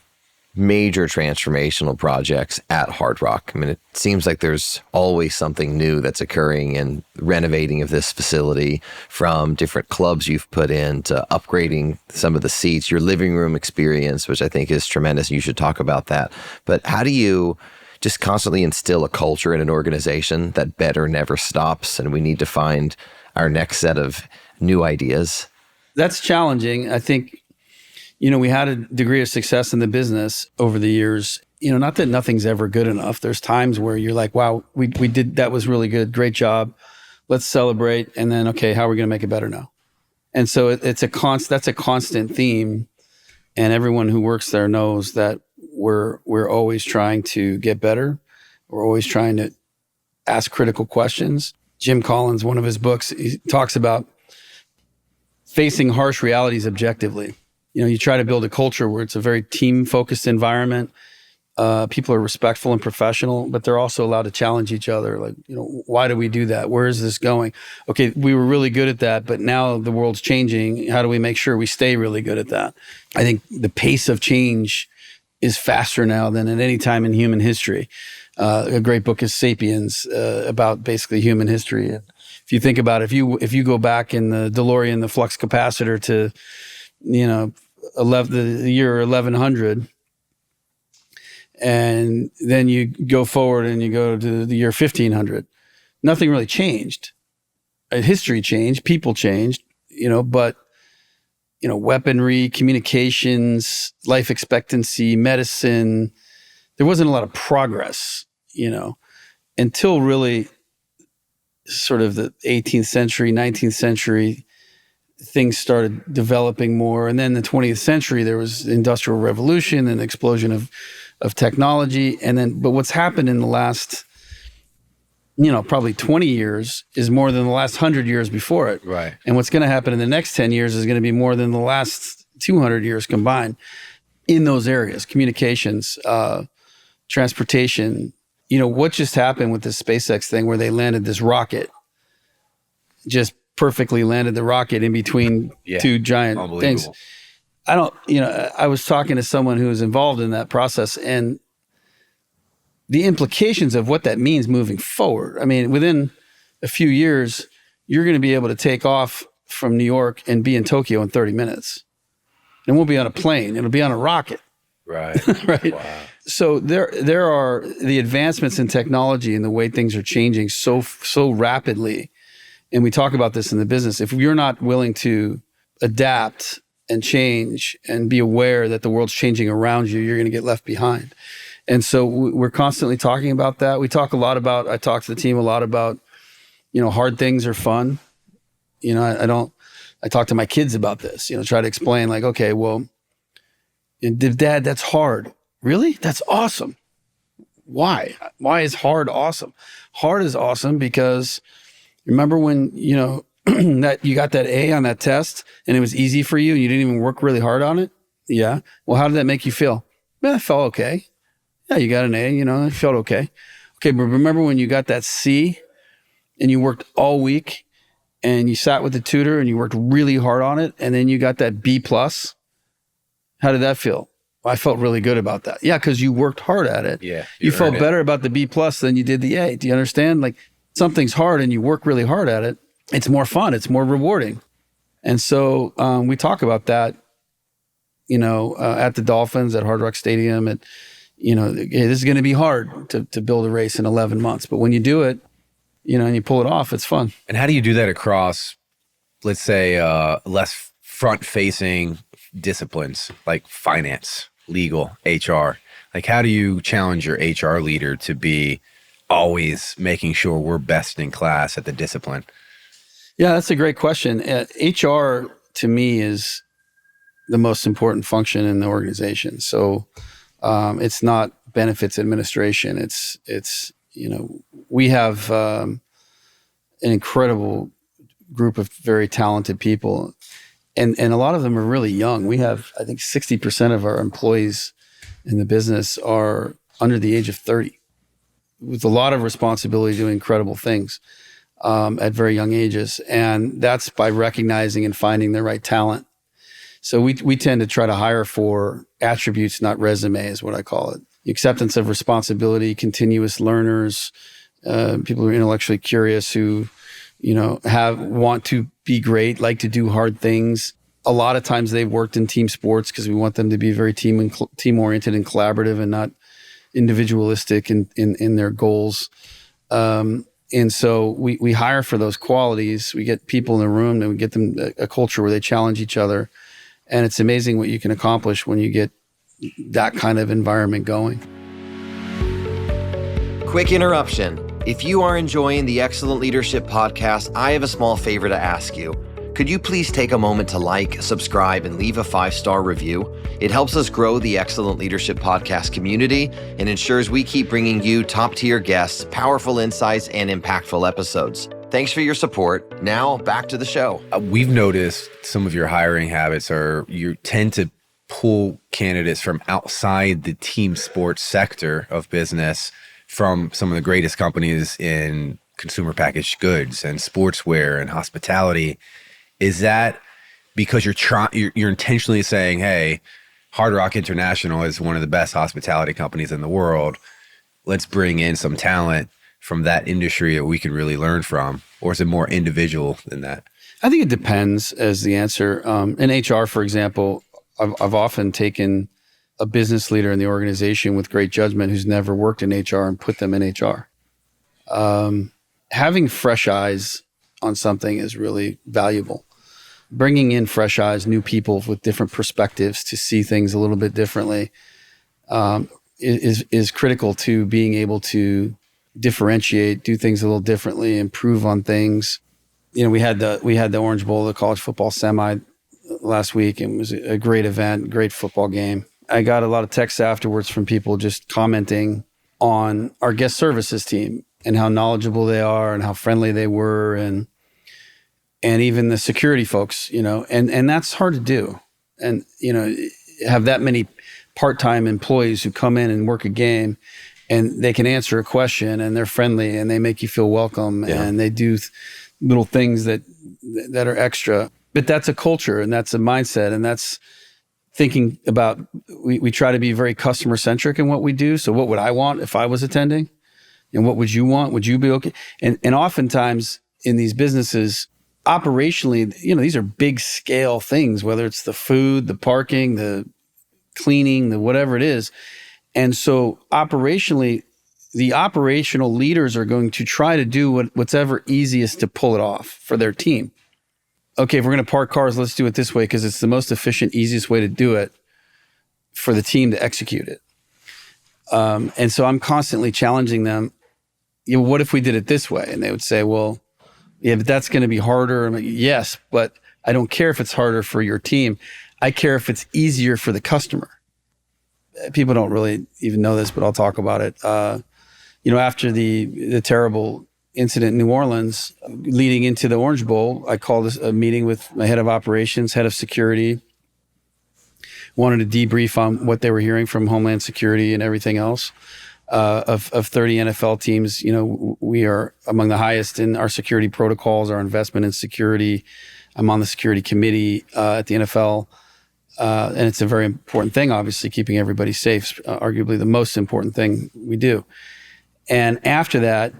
major transformational projects at Hard Rock. I mean, it seems like there's always something new that's occurring in renovating of this facility, from different clubs you've put in to upgrading some of the seats, your living room experience, which I think is tremendous. You should talk about that. But how do you just constantly instill a culture in an organization that better never stops and we need to find our next set of new ideas? That's challenging. I think, we had a degree of success in the business over the years. Not that nothing's ever good enough. There's times where you're like, wow, we did, that was really good. Great job. Let's celebrate. And then, okay, how are we going to make it better now? And so that's a constant theme. And everyone who works there knows that we're always trying to get better. We're always trying to ask critical questions. Jim Collins, one of his books, he talks about facing harsh realities objectively. You try to build a culture where it's a very team-focused environment. People are respectful and professional, but they're also allowed to challenge each other. Why do we do that? Where is this going? Okay, we were really good at that, but now the world's changing. How do we make sure we stay really good at that? I think the pace of change is faster now than at any time in human history. A great book is ¡Sapiens, about basically human history. And if you think about it, if you go back in the DeLorean, the flux capacitor to, the year 1100, and then you go forward and you go to the year 1500, nothing really changed. History changed, people changed, but weaponry, communications, life expectancy, medicine, there wasn't a lot of progress, until really sort of the 18th century, 19th century, things started developing more. And then the 20th century, there was the Industrial Revolution and the explosion of technology. But what's happened in the last probably 20 years is more than the last 100 years before it. Right. And what's going to happen in the next 10 years is going to be more than the last 200 years combined in those areas, communications, transportation. What just happened with this SpaceX thing where they landed this rocket, just perfectly landed the rocket in between two giant things. I was talking to someone who was involved in that process, and the implications of what that means moving forward. I mean, within a few years, you're going to be able to take off from New York and be in Tokyo in 30 minutes. It won't be on a plane. It'll be on a rocket. Right. Right. Wow. So there are the advancements in technology and the way things are changing so rapidly. And we talk about this in the business. If you're not willing to adapt and change and be aware that the world's changing around you, you're going to get left behind. And so we're constantly talking about that. I talk to the team a lot about, hard things are fun. I talk to my kids about this, try to explain like, okay, well, Dad, that's hard. Really? That's awesome. Why? Why is hard awesome? Hard is awesome because remember when, that you got that A on that test and it was easy for you and you didn't even work really hard on it? Yeah. Well, how did that make you feel? I felt okay. Yeah, you got an A, it felt okay. Okay, but remember when you got that C and you worked all week and you sat with the tutor and you worked really hard on it and then you got that B plus? How did that feel? Well, I felt really good about that. Yeah, because you worked hard at it. Yeah. You felt better about the B plus than you did the A. Do you understand? Like something's hard and you work really hard at it. It's more fun. It's more rewarding. And so we talk about that, at the Dolphins, at Hard Rock Stadium. This is going to be hard to build a race in 11 months. But when you do it, and you pull it off, it's fun. And how do you do that across, let's say, less front-facing disciplines like finance, legal, HR? Like, how do you challenge your HR leader to be always making sure we're best in class at the discipline? Yeah, that's a great question. HR to me is the most important function in the organization. So it's not benefits administration. It's we have an incredible group of very talented people, and a lot of them are really young. We have, I think, 60% of our employees in the business are under the age of 30, with a lot of responsibility doing incredible things at very young ages. And that's by recognizing and finding the right talent. So we tend to try to hire for attributes, not resume, is what I call it. The acceptance of responsibility, continuous learners, people who are intellectually curious, who want to be great, like to do hard things. A lot of times they've worked in team sports because we want them to be very team oriented and collaborative and not individualistic in their goals. And so we hire for those qualities. We get people in the room and we get them a culture where they challenge each other. And it's amazing what you can accomplish when you get that kind of environment going. Quick interruption. If you are enjoying the Excellent Leadership Podcast, I have a small favor to ask you. Could you please take a moment to like, subscribe, and leave a 5-star review? It helps us grow the Excellent Leadership Podcast community and ensures we keep bringing you top-tier guests, powerful insights, and impactful episodes. Thanks for your support. Now, back to the show. We've noticed some of your hiring habits are you tend to pull candidates from outside the team sports sector of business, from some of the greatest companies in consumer packaged goods and sportswear and hospitality. Is that because you're intentionally saying, hey, Hard Rock International is one of the best hospitality companies in the world. Let's bring in some talent from that industry that we can really learn from? Or is it more individual than that? I think it depends as the answer. In HR, for example, I've often taken a business leader in the organization with great judgment who's never worked in HR and put them in HR. Having fresh eyes on something is really valuable. Bringing in fresh eyes, new people with different perspectives to see things a little bit differently is critical to being able to differentiate, do things a little differently, improve on things. We had the Orange Bowl, the college football semi last week, and it was a great event, great football game. I got a lot of texts afterwards from people just commenting on our guest services team and how knowledgeable they are and how friendly they were, and even the security folks, and that's hard to do. And, have that many part-time employees who come in and work a game, and they can answer a question, and they're friendly, and they make you feel welcome, and they do little things that are extra. But that's a culture, and that's a mindset, and that's thinking about, we try to be very customer-centric in what we do. So what would I want if I was attending? And what would you want? Would you be okay? And oftentimes in these businesses, operationally, these are big scale things, whether it's the food, the parking, the cleaning, the whatever it is. And so operationally, the operational leaders are going to try to do what's ever easiest to pull it off for their team. Okay, if we're going to park cars, let's do it this way because it's the most efficient, easiest way to do it for the team to execute it. And so I'm constantly challenging them, what if we did it this way? And they would say, well, yeah, but that's going to be harder. I'm like, yes, but I don't care if it's harder for your team. I care if it's easier for the customer. People don't really even know this, but I'll talk about it. After the terrible incident in New Orleans, leading into the Orange Bowl, I called a meeting with my head of operations, head of security, wanted to debrief on what they were hearing from Homeland Security and everything else. Of 30 NFL teams, we are among the highest in our security protocols, our investment in security. I'm on the security committee at the NFL. And it's a very important thing, obviously, keeping everybody safe, arguably the most important thing we do. And after that,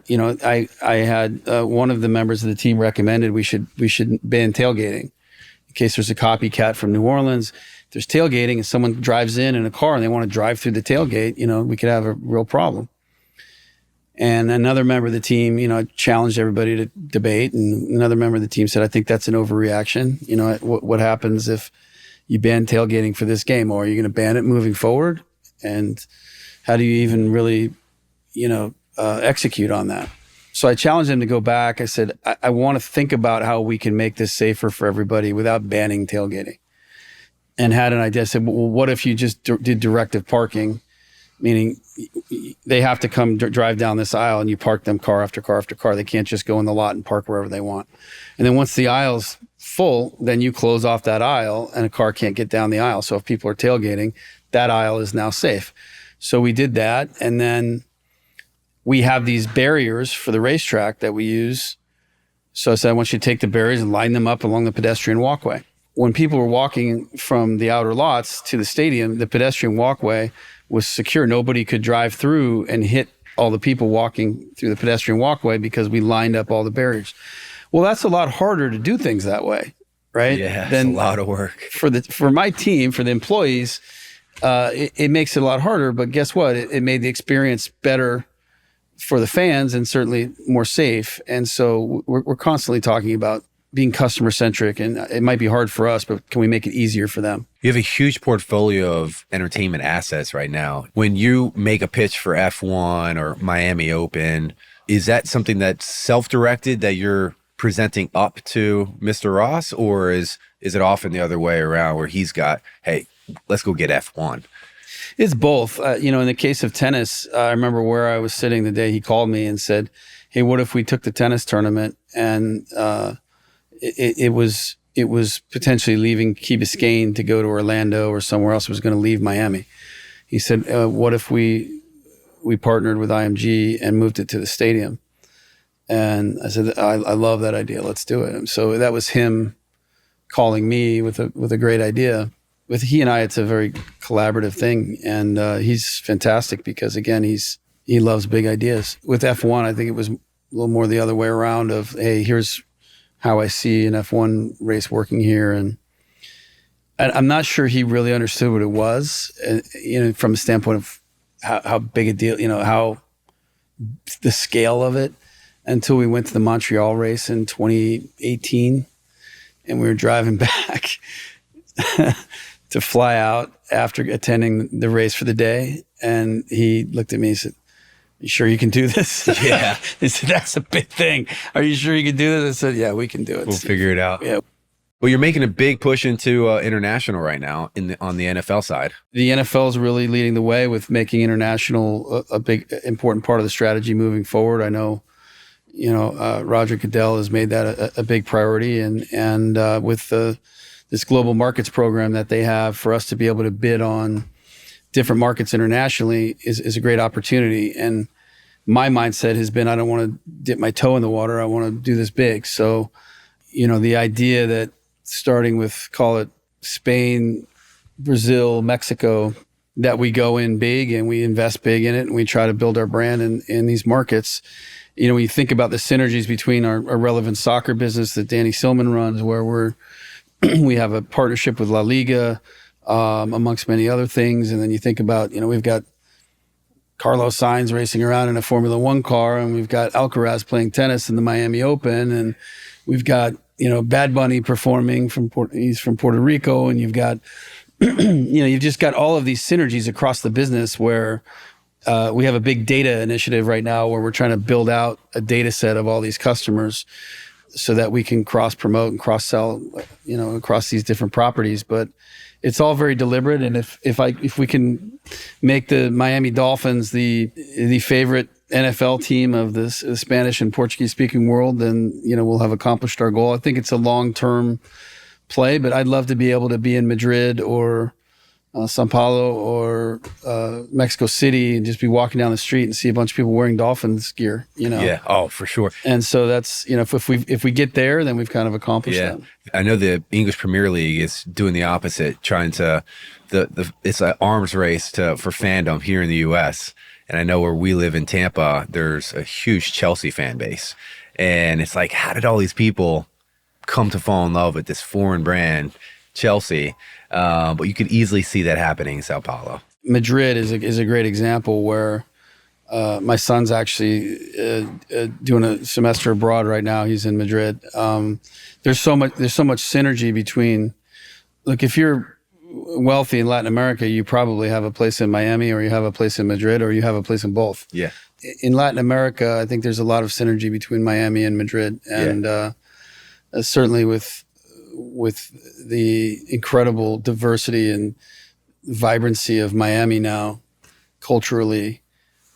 I had one of the members of the team recommended we should ban tailgating in case there's a copycat from New Orleans. If there's tailgating and someone drives in a car and they want to drive through the tailgate, we could have a real problem. And another member of the team, challenged everybody to debate. And another member of the team said, I think that's an overreaction. What happens if you ban tailgating for this game, or are you going to ban it moving forward? And how do you even really, execute on that? So I challenged him to go back. I said, I want to think about how we can make this safer for everybody without banning tailgating. And had an idea. I said, well, what if you just did directive parking, meaning they have to come drive down this aisle and you park them car after car after car. They can't just go in the lot and park wherever they want. And then once the aisle's full, then you close off that aisle and a car can't get down the aisle. So if people are tailgating, that aisle is now safe. So we did that. And then we have these barriers for the racetrack that we use. So I said, I want you to take the barriers and line them up along the pedestrian walkway. When people were walking from the outer lots to the stadium, the pedestrian walkway was secure. Nobody could drive through and hit all the people walking through the pedestrian walkway because we lined up all the barriers. Well, that's a lot harder to do things that way, right? Yeah, it's a lot of work. For my team, for the employees, it makes it a lot harder. But guess what? It made the experience better for the fans and certainly more safe. And so we're constantly talking about being customer centric, and it might be hard for us, but can we make it easier for them? You have a huge portfolio of entertainment assets right now. When you make a pitch for F1 or Miami Open, is that something that's self-directed that you're presenting up to Mr. Ross, or is it often the other way around where he's got, hey, let's go get F1? It's both. In the case of tennis, I remember where I was sitting the day he called me and said, hey, what if we took the tennis tournament and it was potentially leaving Key Biscayne to go to Orlando or somewhere else. It was going to leave Miami. He said, what if we partnered with IMG and moved it to the stadium? And I said, I love that idea. Let's do it. And so that was him calling me with a great idea. With he and I, it's a very collaborative thing. And he's fantastic because, again, he loves big ideas. With F1, I think it was a little more the other way around of, hey, here's how I see an F1 race working here. And I'm not sure he really understood what it was, from a standpoint of how big a deal, how the scale of it, until we went to the Montreal race in 2018 and we were driving back to fly out after attending the race for the day. And he looked at me and said, you sure you can do this? Yeah. He said, that's a big thing. Are you sure you can do this? I said, yeah, we can do it. We'll figure it out. Yeah. Well, you're making a big push into international right now on the NFL side. The NFL is really leading the way with making international a big, important part of the strategy moving forward. I know, Roger Goodell has made that a big priority, and with this global markets program that they have for us to be able to bid on different markets internationally is a great opportunity. And my mindset has been, I don't want to dip my toe in the water. I want to do this big. So, the idea that starting with, call it Spain, Brazil, Mexico, that we go in big and we invest big in it and we try to build our brand in these markets. When you think about the synergies between our relevant soccer business that Danny Silman runs, where we have a partnership with La Liga, amongst many other things. And then you think about, we've got Carlos Sainz racing around in a Formula One car, and we've got Alcaraz playing tennis in the Miami Open, and we've got, Bad Bunny performing he's from Puerto Rico, and you've got, you've just got all of these synergies across the business where we have a big data initiative right now where we're trying to build out a data set of all these customers so that we can cross promote and cross sell, across these different properties. But it's all very deliberate. And if we can make the Miami Dolphins the favorite NFL team of the Spanish and Portuguese speaking world, then, we'll have accomplished our goal. I think it's a long-term play, but I'd love to be able to be in Madrid or Sao Paulo or Mexico City and just be walking down the street and see a bunch of people wearing Dolphins gear, Yeah. Oh, for sure. And so that's, if we get there, then we've kind of accomplished that. I know the English Premier League is doing the opposite, trying to it's an arms race for fandom here in the US. And I know where we live in Tampa, there's a huge Chelsea fan base. And it's like, how did all these people come to fall in love with this foreign brand, Chelsea? But you could easily see that happening in Sao Paulo. Madrid is a great example where my son's actually doing a semester abroad right now. He's in Madrid. There's so much synergy between. Look, if you're wealthy in Latin America, you probably have a place in Miami, or you have a place in Madrid, or you have a place in both. Yeah. In Latin America, I think there's a lot of synergy between Miami and Madrid, and certainly with the incredible diversity and vibrancy of Miami now, culturally,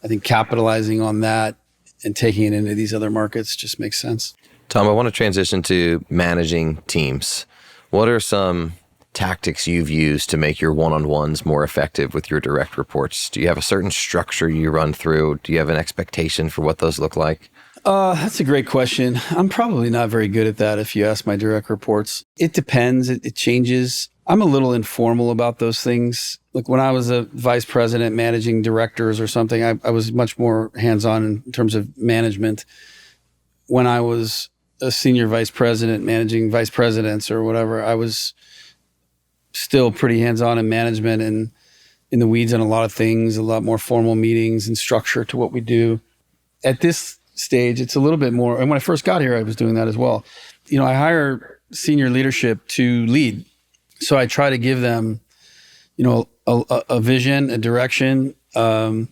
I think capitalizing on that and taking it into these other markets just makes sense. Tom, I want to transition to managing teams. What are some tactics you've used to make your one-on-ones more effective with your direct reports? Do you have a certain structure you run through? Do you have an expectation for what those look like? That's a great question. I'm probably not very good at that if you ask my direct reports. It depends. It changes. I'm a little informal about those things. Like when I was a vice president managing directors or something, I was much more hands-on in terms of management. When I was a senior vice president managing vice presidents or whatever, I was still pretty hands-on in management and in the weeds on a lot of things, a lot more formal meetings and structure to what we do. At this stage, it's a little bit more, and when I first got here, I was doing that as well. I hire senior leadership to lead. So I try to give them, a vision, a direction, and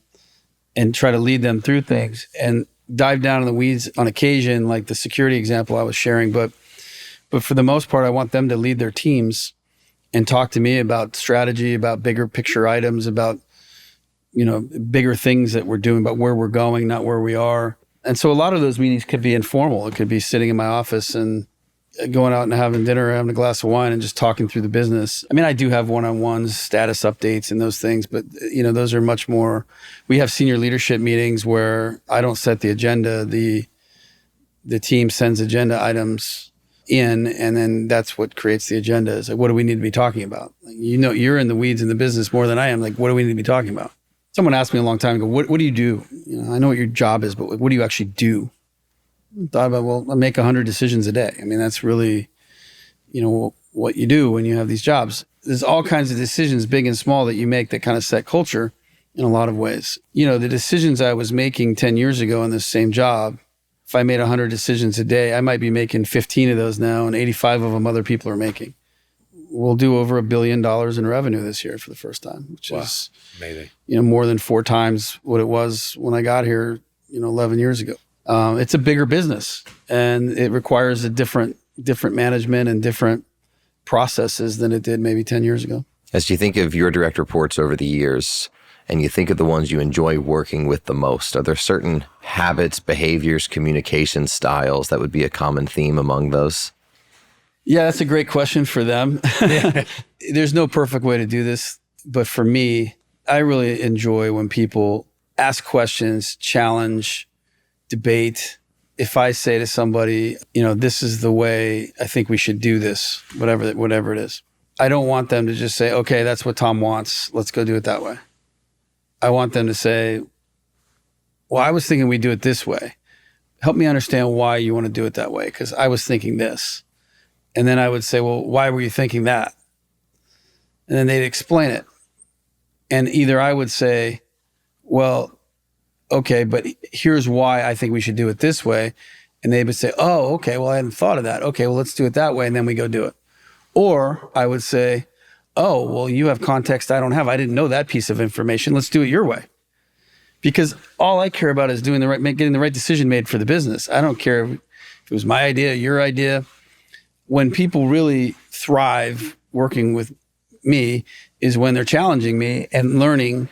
try to lead them through things and dive down in the weeds on occasion, like the security example I was sharing. But for the most part, I want them to lead their teams and talk to me about strategy, about bigger picture items, about, bigger things that we're doing, about where we're going, not where we are. And so a lot of those meetings could be informal. It could be sitting in my office and going out and having dinner, having a glass of wine and just talking through the business. I mean, I do have one-on-ones, status updates and those things, but those are much more, we have senior leadership meetings where I don't set the agenda. The team sends agenda items in, and then that's what creates the agenda. Is like, what do we need to be talking about? Like, you're in the weeds in the business more than I am. Like, what do we need to be talking about? Someone asked me a long time ago, what do you do? I know what your job is, but what do you actually do? I thought about, well, I make 100 decisions a day. I mean, that's really, what you do when you have these jobs. There's all kinds of decisions, big and small, that you make that kind of set culture in a lot of ways. The decisions I was making 10 years ago in this same job, if I made 100 decisions a day, I might be making 15 of those now, and 85 of them other people are making. We'll do over $1 billion in revenue this year for the first time, which is amazing. More than 4 times what it was when I got here, 11 years ago. It's a bigger business, and it requires a different management and different processes than it did maybe 10 years ago. As you think of your direct reports over the years, and you think of the ones you enjoy working with the most, are there certain habits, behaviors, communication styles that would be a common theme among those? Yeah, that's a great question for them. There's no perfect way to do this, but for me, I really enjoy when people ask questions, challenge, debate. If I say to somebody, this is the way I think we should do this, whatever it is, I don't want them to just say, okay, that's what Tom wants. Let's go do it that way. I want them to say, well, I was thinking we do it this way. Help me understand why you want to do it that way, because I was thinking this. And then I would say, well, why were you thinking that? And then they'd explain it. And either I would say, well, okay, but here's why I think we should do it this way. And they would say, oh, okay, well, I hadn't thought of that. Okay, well, let's do it that way. And then we go do it. Or I would say, oh, well, you have context I don't have. I didn't know that piece of information. Let's do it your way. Because all I care about is getting the right decision made for the business. I don't care if it was my idea, your idea. When people really thrive working with me is when they're challenging me and learning,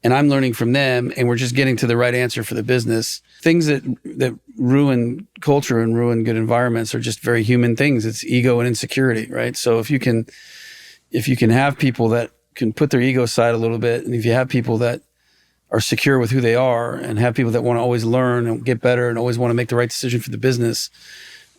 and I'm learning from them, and we're just getting to the right answer for the business. Things that ruin culture and ruin good environments are just very human things. It's ego and insecurity, right? So if you can have people that can put their ego aside a little bit, and if you have people that are secure with who they are, and have people that want to always learn and get better and always want to make the right decision for the business,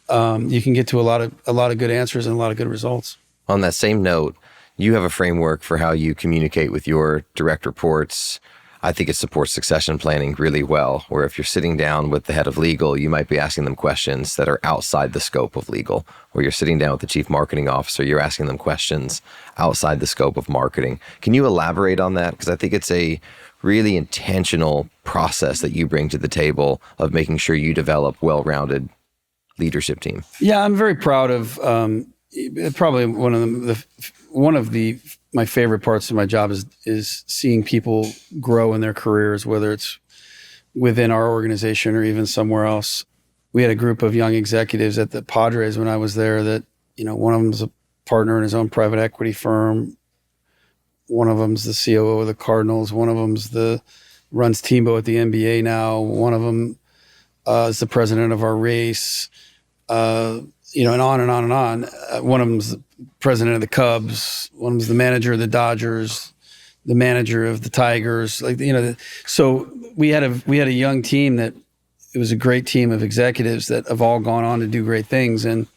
you can get to a lot of good answers and a lot of good results. On that same note, you have a framework for how you communicate with your direct reports. I think it supports succession planning really well, where if you're sitting down with the head of legal, you might be asking them questions that are outside the scope of legal. Or you're sitting down with the chief marketing officer, you're asking them questions outside the scope of marketing. Can you elaborate on that? Because I think it's a really intentional process that you bring to the table of making sure you develop well-rounded leadership team. Yeah, I'm very proud of probably one of my favorite parts of my job is seeing people grow in their careers, whether it's within our organization or even somewhere else. We had a group of young executives at the Padres when I was there that, one of them's a partner in his own private equity firm. One of them's the COO of the Cardinals. One of them's runs Teambo at the NBA now. One of them is the president of our race. And on and on and on. One of them's the president of the Cubs. One of them's the manager of the Dodgers, the manager of the Tigers. So we had a young team that it was a great team of executives that have all gone on to do great things, and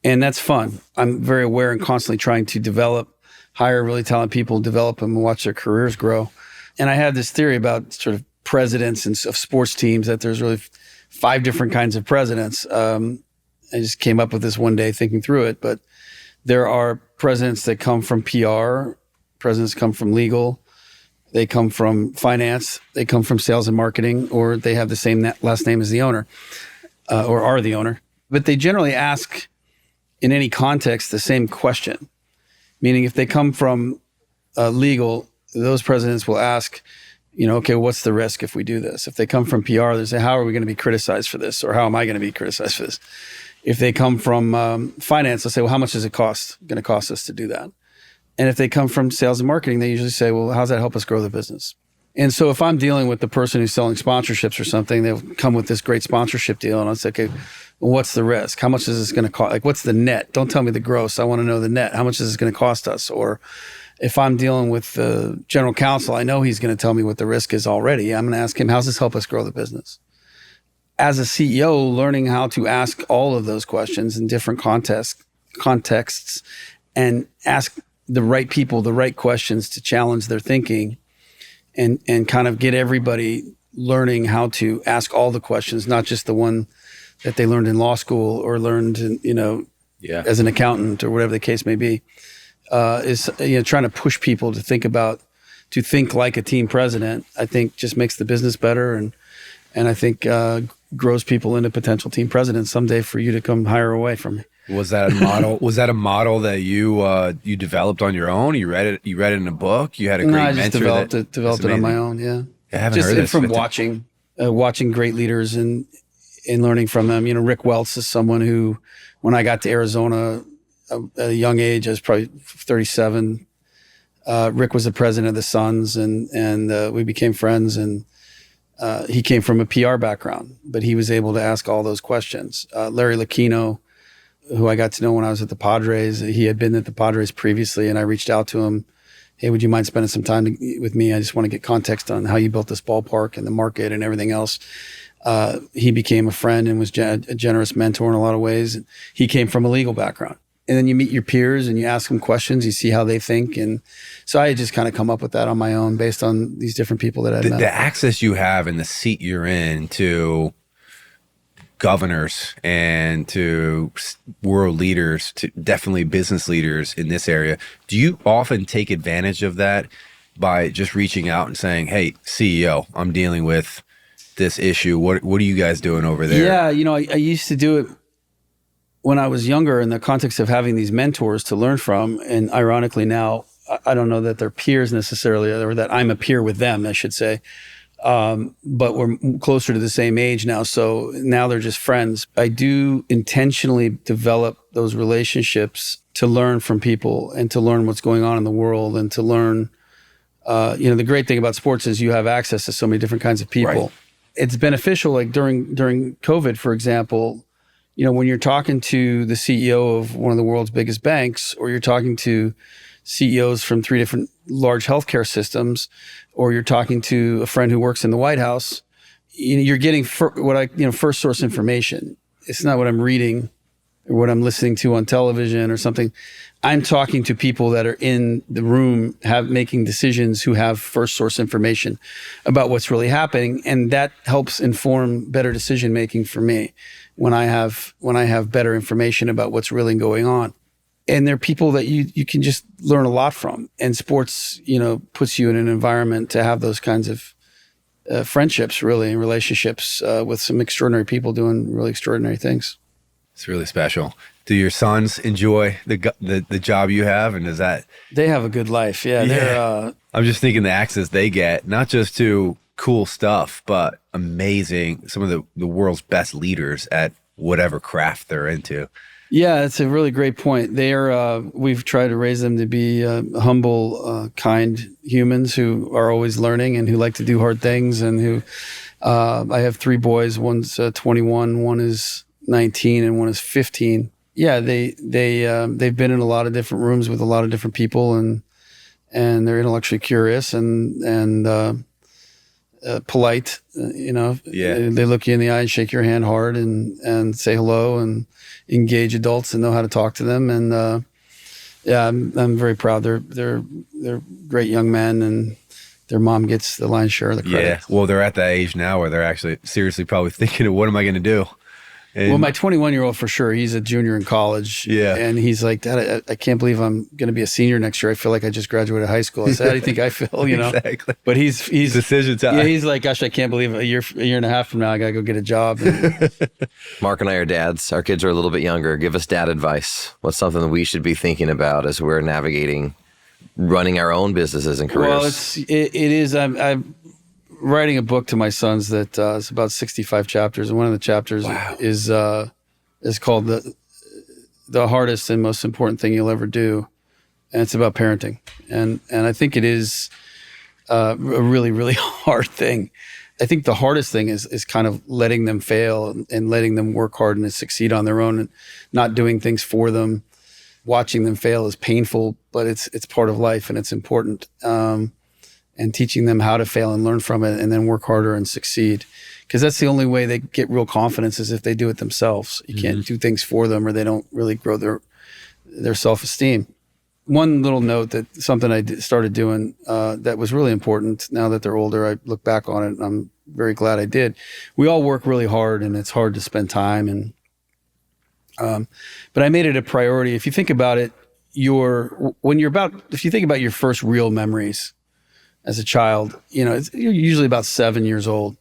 that's fun. I'm very aware and constantly trying to hire really talented people, develop them, and watch their careers grow. And I had this theory about sort of presidents of sports teams, that there's really 5 different kinds of presidents. I just came up with this one day thinking through it, but there are presidents that come from PR, presidents come from legal, they come from finance, they come from sales and marketing, or they have the same last name as the owner, or are the owner. But they generally ask, in any context, the same question. Meaning if they come from legal, those presidents will ask, okay, what's the risk if we do this? If they come from PR, they say, how are we going to be criticized for this? Or how am I going to be criticized for this? If they come from finance, they'll say, well, how much is it going to cost us to do that? And if they come from sales and marketing, they usually say, well, how does that help us grow the business? And so if I'm dealing with the person who's selling sponsorships or something, they'll come with this great sponsorship deal. And I'll say, okay, well, what's the risk? How much is this going to cost? Like, what's the net? Don't tell me the gross. I want to know the net. How much is this going to cost us? Or if I'm dealing with the general counsel, I know he's going to tell me what the risk is already. I'm going to ask him, how's this help us grow the business? As a CEO, learning how to ask all of those questions in different contexts and ask the right people the right questions to challenge their thinking and kind of get everybody learning how to ask all the questions, not just the one that they learned in law school or learned in, as an accountant or whatever the case may be, is trying to push people to think like a team president. I think just makes the business better and I think grows people into potential team presidents someday for you to come hire away from me. Was that a model? Was that a model that you developed on your own? You read it in a book. You had a great mentor. I just developed it on my own. Yeah, I haven't heard this from watching great leaders and learning from them. Rick Welts is someone who, when I got to Arizona, a young age. I was probably 37. Rick was the president of the Suns, and we became friends. And he came from a PR background, but he was able to ask all those questions. Larry Lucchino, who I got to know when I was at the Padres, he had been at the Padres previously, and I reached out to him. Hey, would you mind spending some time with me? I just want to get context on how you built this ballpark and the market and everything else. He became a friend and was a generous mentor in a lot of ways. He came from a legal background. And then you meet your peers and you ask them questions, you see how they think. And so I had just kind of come up with that on my own based on these different people that I met. The access you have and the seat you're in to governors and to world leaders, to definitely business leaders in this area. Do you often take advantage of that by just reaching out and saying, hey, CEO, I'm dealing with this issue. What are you guys doing over there? Yeah, I used to do it when I was younger in the context of having these mentors to learn from. And ironically now, I don't know that they're peers necessarily, or that I'm a peer with them, I should say. But we're closer to the same age now. So now they're just friends. I do intentionally develop those relationships to learn from people and to learn what's going on in the world and to learn, the great thing about sports is you have access to so many different kinds of people. Right. It's beneficial. Like during COVID, for example, when you're talking to the CEO of one of the world's biggest banks, or you're talking to CEOs from 3 different large healthcare systems, or you're talking to a friend who works in the White House, you're getting first source information. It's not what I'm reading or what I'm listening to on television or something. I'm talking to people that are in the room, making decisions, who have first source information about what's really happening, and that helps inform better decision making for me when I have better information about what's really going on. And they're people that you can just learn a lot from. And sports, puts you in an environment to have those kinds of friendships, really, and relationships with some extraordinary people doing really extraordinary things. It's really special. Do your sons enjoy the job you have, and is that? They have a good life. Yeah. They're, I'm just thinking the access they get, not just to cool stuff, but amazing, some of the world's best leaders at whatever craft they're into. Yeah, it's a really great point. We've tried to raise them to be humble, kind humans who are always learning and who like to do hard things, and who, I have 3 boys. One's 21, one is 19, and one is 15. Yeah, they've been in a lot of different rooms with a lot of different people, and they're intellectually curious and polite. They look you in the eye and shake your hand hard and say hello and engage adults and know how to talk to them. And I'm very proud. They're great young men, and their mom gets the lion's share of the credit. Yeah, well, they're at that age now where they're actually seriously probably thinking of, what am I going to do? And well, my 21-year-old, for sure, he's a junior in college. Yeah. And he's like, Dad, I can't believe I'm going to be a senior next year. I feel like I just graduated high school. I said, how do you think I feel? Exactly. But he's decision time. Yeah, he's like, gosh, I can't believe a year and a half from now, I got to go get a job. Mark and I are dads. Our kids are a little bit younger. Give us dad advice. What's something that we should be thinking about as we're navigating running our own businesses and careers? Well, it is. I'm writing a book to my sons that is about 65 chapters, and one of the chapters is called the hardest and most important thing you'll ever do, and it's about parenting. And I think it is a really, really hard thing. I think the hardest thing is kind of letting them fail and letting them work hard and succeed on their own, and not doing things for them. Watching them fail is painful, but it's part of life, and it's important. And teaching them how to fail and learn from it, and then work harder and succeed. Because that's the only way they get real confidence, is if they do it themselves. You can't do things for them, or they don't really grow their self-esteem. One little note, that something I started doing that was really important. Now that they're older, I look back on it and I'm very glad I did. We all work really hard, and it's hard to spend time. And but I made it a priority. If you think about it, if you think about your first real memories as a child, you're usually about 7 years old,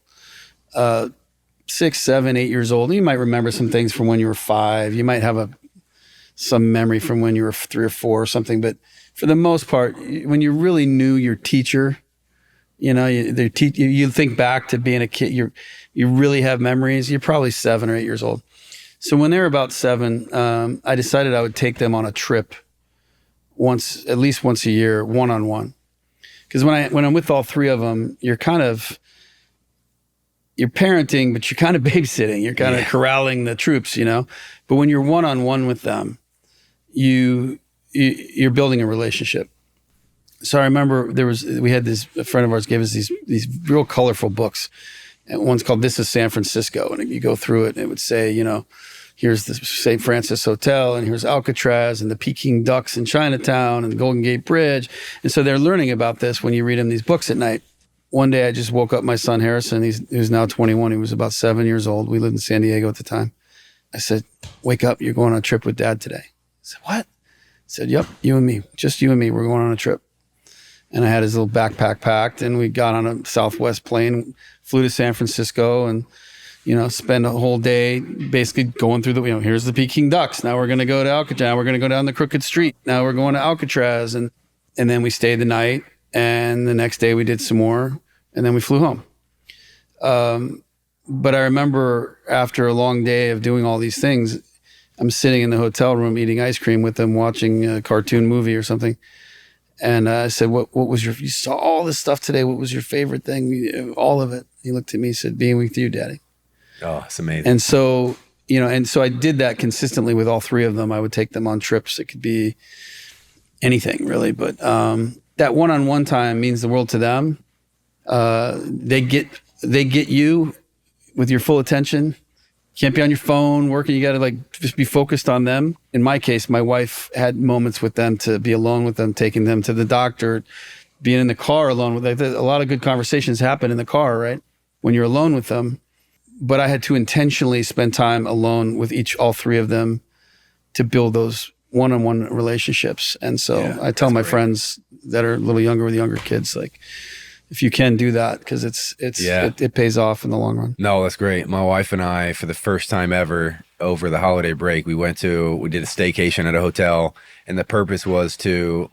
6, 7, 8 years old. You might remember some things from when you were 5. You might have some memory from when you were 3 or 4 or something. But for the most part, when you really knew your teacher, you think back to being a kid, you really have memories. You're probably 7 or 8 years old. So when they were about 7, I decided I would take them on a trip at least once a year, one-on-one. Because when I'm with all 3 of them, you're parenting, but you're kind of babysitting. You're kind of corralling the troops, But when you're one-on-one with them, you're building a relationship. So I remember a friend of ours gave us these real colorful books. And one's called This is San Francisco. And you go through it and it would say, here's the St. Francis Hotel, and here's Alcatraz, and the Peking Ducks in Chinatown, and the Golden Gate Bridge. And so they're learning about this when you read them these books at night. One day I just woke up my son Harrison. He's now 21. He was about 7 years old. We lived in San Diego at the time. I said, wake up, you're going on a trip with Dad today. He said, what? I said, yep, you and me, just you and me. We're going on a trip. And I had his little backpack packed, and we got on a Southwest plane, flew to San Francisco, and spend a whole day basically going through here's the Peking Ducks. Now we're going to go to Alcatraz. Now we're going to go down the Crooked Street. Now we're going to Alcatraz. And then we stayed the night, and the next day we did some more, and then we flew home. But I remember after a long day of doing all these things, I'm sitting in the hotel room eating ice cream with them, watching a cartoon movie or something. And I said, what was you saw all this stuff today. What was your favorite thing? All of it. He looked at me and said, being with you, Daddy. Oh, it's amazing. And so, so I did that consistently with all 3 of them. I would take them on trips. It could be anything really, but that one-on-one time means the world to them. They get you with your full attention. You can't be on your phone working. You got to just be focused on them. In my case, my wife had moments with them to be alone with them, taking them to the doctor, being in the car alone with them. A lot of good conversations happen in the car, right? When you're alone with them. But I had to intentionally spend time alone with all 3 of them to build those one-on-one relationships. And so I tell my friends that are a little younger with younger kids, if you can do that, because it pays off in the long run. No, that's great. My wife and I, for the first time ever over the holiday break, we did a staycation at a hotel, and the purpose was to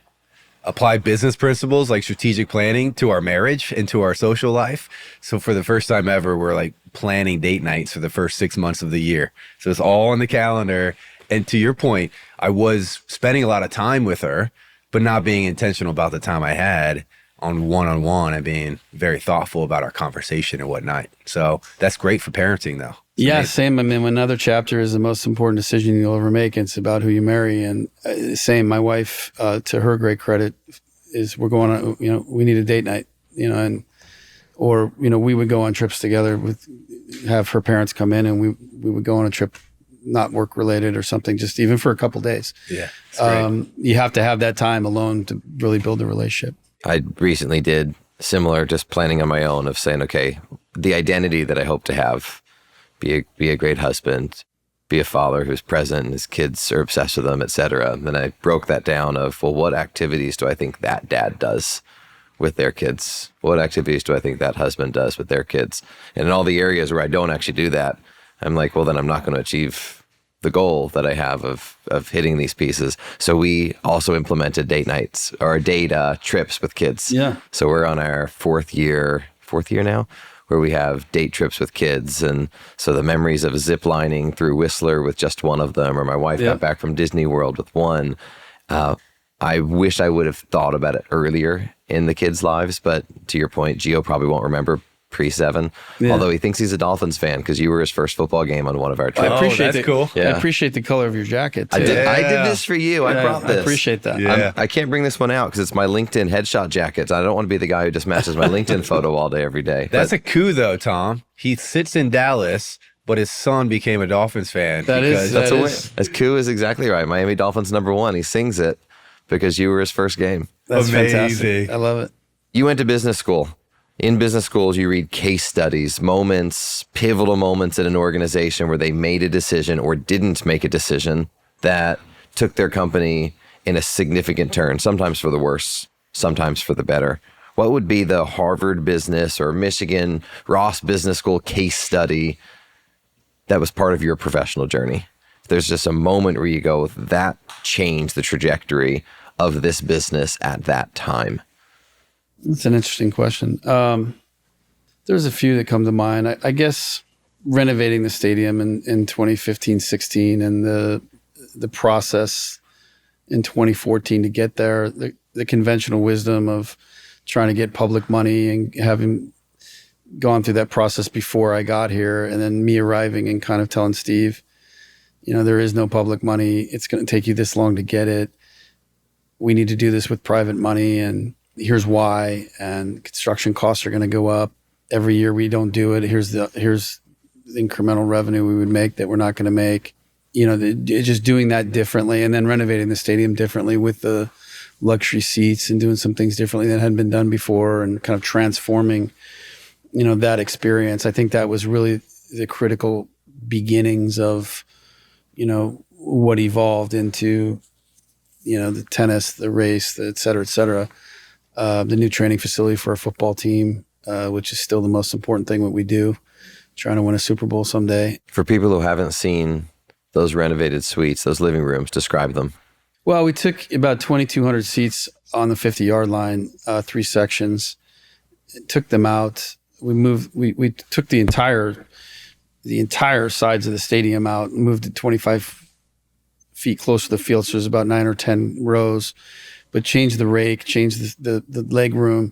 apply business principles like strategic planning to our marriage and to our social life. So for the first time ever, we're planning date nights for the first 6 months of the year. So it's all on the calendar. And to your point, I was spending a lot of time with her, but not being intentional about the time I had on one-on-one and being very thoughtful about our conversation and whatnot. So that's great for parenting though. It's amazing. Same. I mean, another chapter is the most important decision you'll ever make. It's about who you marry. And same, my wife, to her great credit, is we're going on, we need a date night, or we would go on trips together have her parents come in, and we would go on a trip, not work related or something, just even for a couple days. Yeah. Great. You have to have that time alone to really build a relationship. I recently did similar, just planning on my own, of saying, okay, the identity that I hope to have, be a great husband, be a father who's present and his kids are obsessed with him, et cetera. And then I broke that down of, well, what activities do I think that dad does with their kids? What activities do I think that husband does with their kids? And in all the areas where I don't actually do that, I'm like, well, then I'm not going to achieve the goal that I have of hitting these pieces. So we also implemented date nights or date trips with kids. Yeah. So we're on our fourth year now, where we have date trips with kids. And so the memories of zip lining through Whistler with just one of them, or my wife got back from Disney World with one. I wish I would have thought about it earlier in the kids' lives, but to your point, Gio probably won't remember pre-7, although he thinks he's a Dolphins fan because you were his first football game on one of our trips. That's cool. Yeah. I appreciate the color of your jacket, too. I did this for you. I brought this. I appreciate that. Yeah. I can't bring this one out because it's my LinkedIn headshot jacket. I don't want to be the guy who just matches my LinkedIn photo all day, every day. That's a coup, though, Tom. He sits in Dallas, but his son became a Dolphins fan. That's a win. As coup is exactly right. Miami Dolphins #1. He sings it because you were his first game. That's amazing. Fantastic. I love it. You went to business school. In business schools, you read case studies, pivotal moments in an organization where they made a decision or didn't make a decision that took their company in a significant turn, sometimes for the worse, sometimes for the better. What would be the Harvard Business or Michigan Ross Business School case study that was part of your professional journey? There's just a moment where you go, that changed the trajectory of this business at that time. That's an interesting question. There's a few that come to mind. I guess renovating the stadium in 2015, 16, and the process in 2014 to get there, the conventional wisdom of trying to get public money and having gone through that process before I got here, and then me arriving and kind of telling Steve, there is no public money. It's going to take you this long to get it. We need to do this with private money, and here's why. And construction costs are going to go up every year. We don't do it. Here's the incremental revenue we would make that we're not going to make. Just doing that differently, and then renovating the stadium differently with the luxury seats and doing some things differently that hadn't been done before, and kind of transforming, that experience. I think that was really the critical beginnings of, what evolved into, the tennis, the race, the et cetera, the new training facility for our football team, which is still the most important thing what we do, trying to win a Super Bowl someday. For people who haven't seen those renovated suites, those living rooms, describe them. Well, we took about 2,200 seats on the 50-yard line, 3 sections, took them out. We took the entire sides of the stadium out, moved it 25 feet closer to the field, so there's about 9 or 10 rows, but changed the rake, changed the leg room,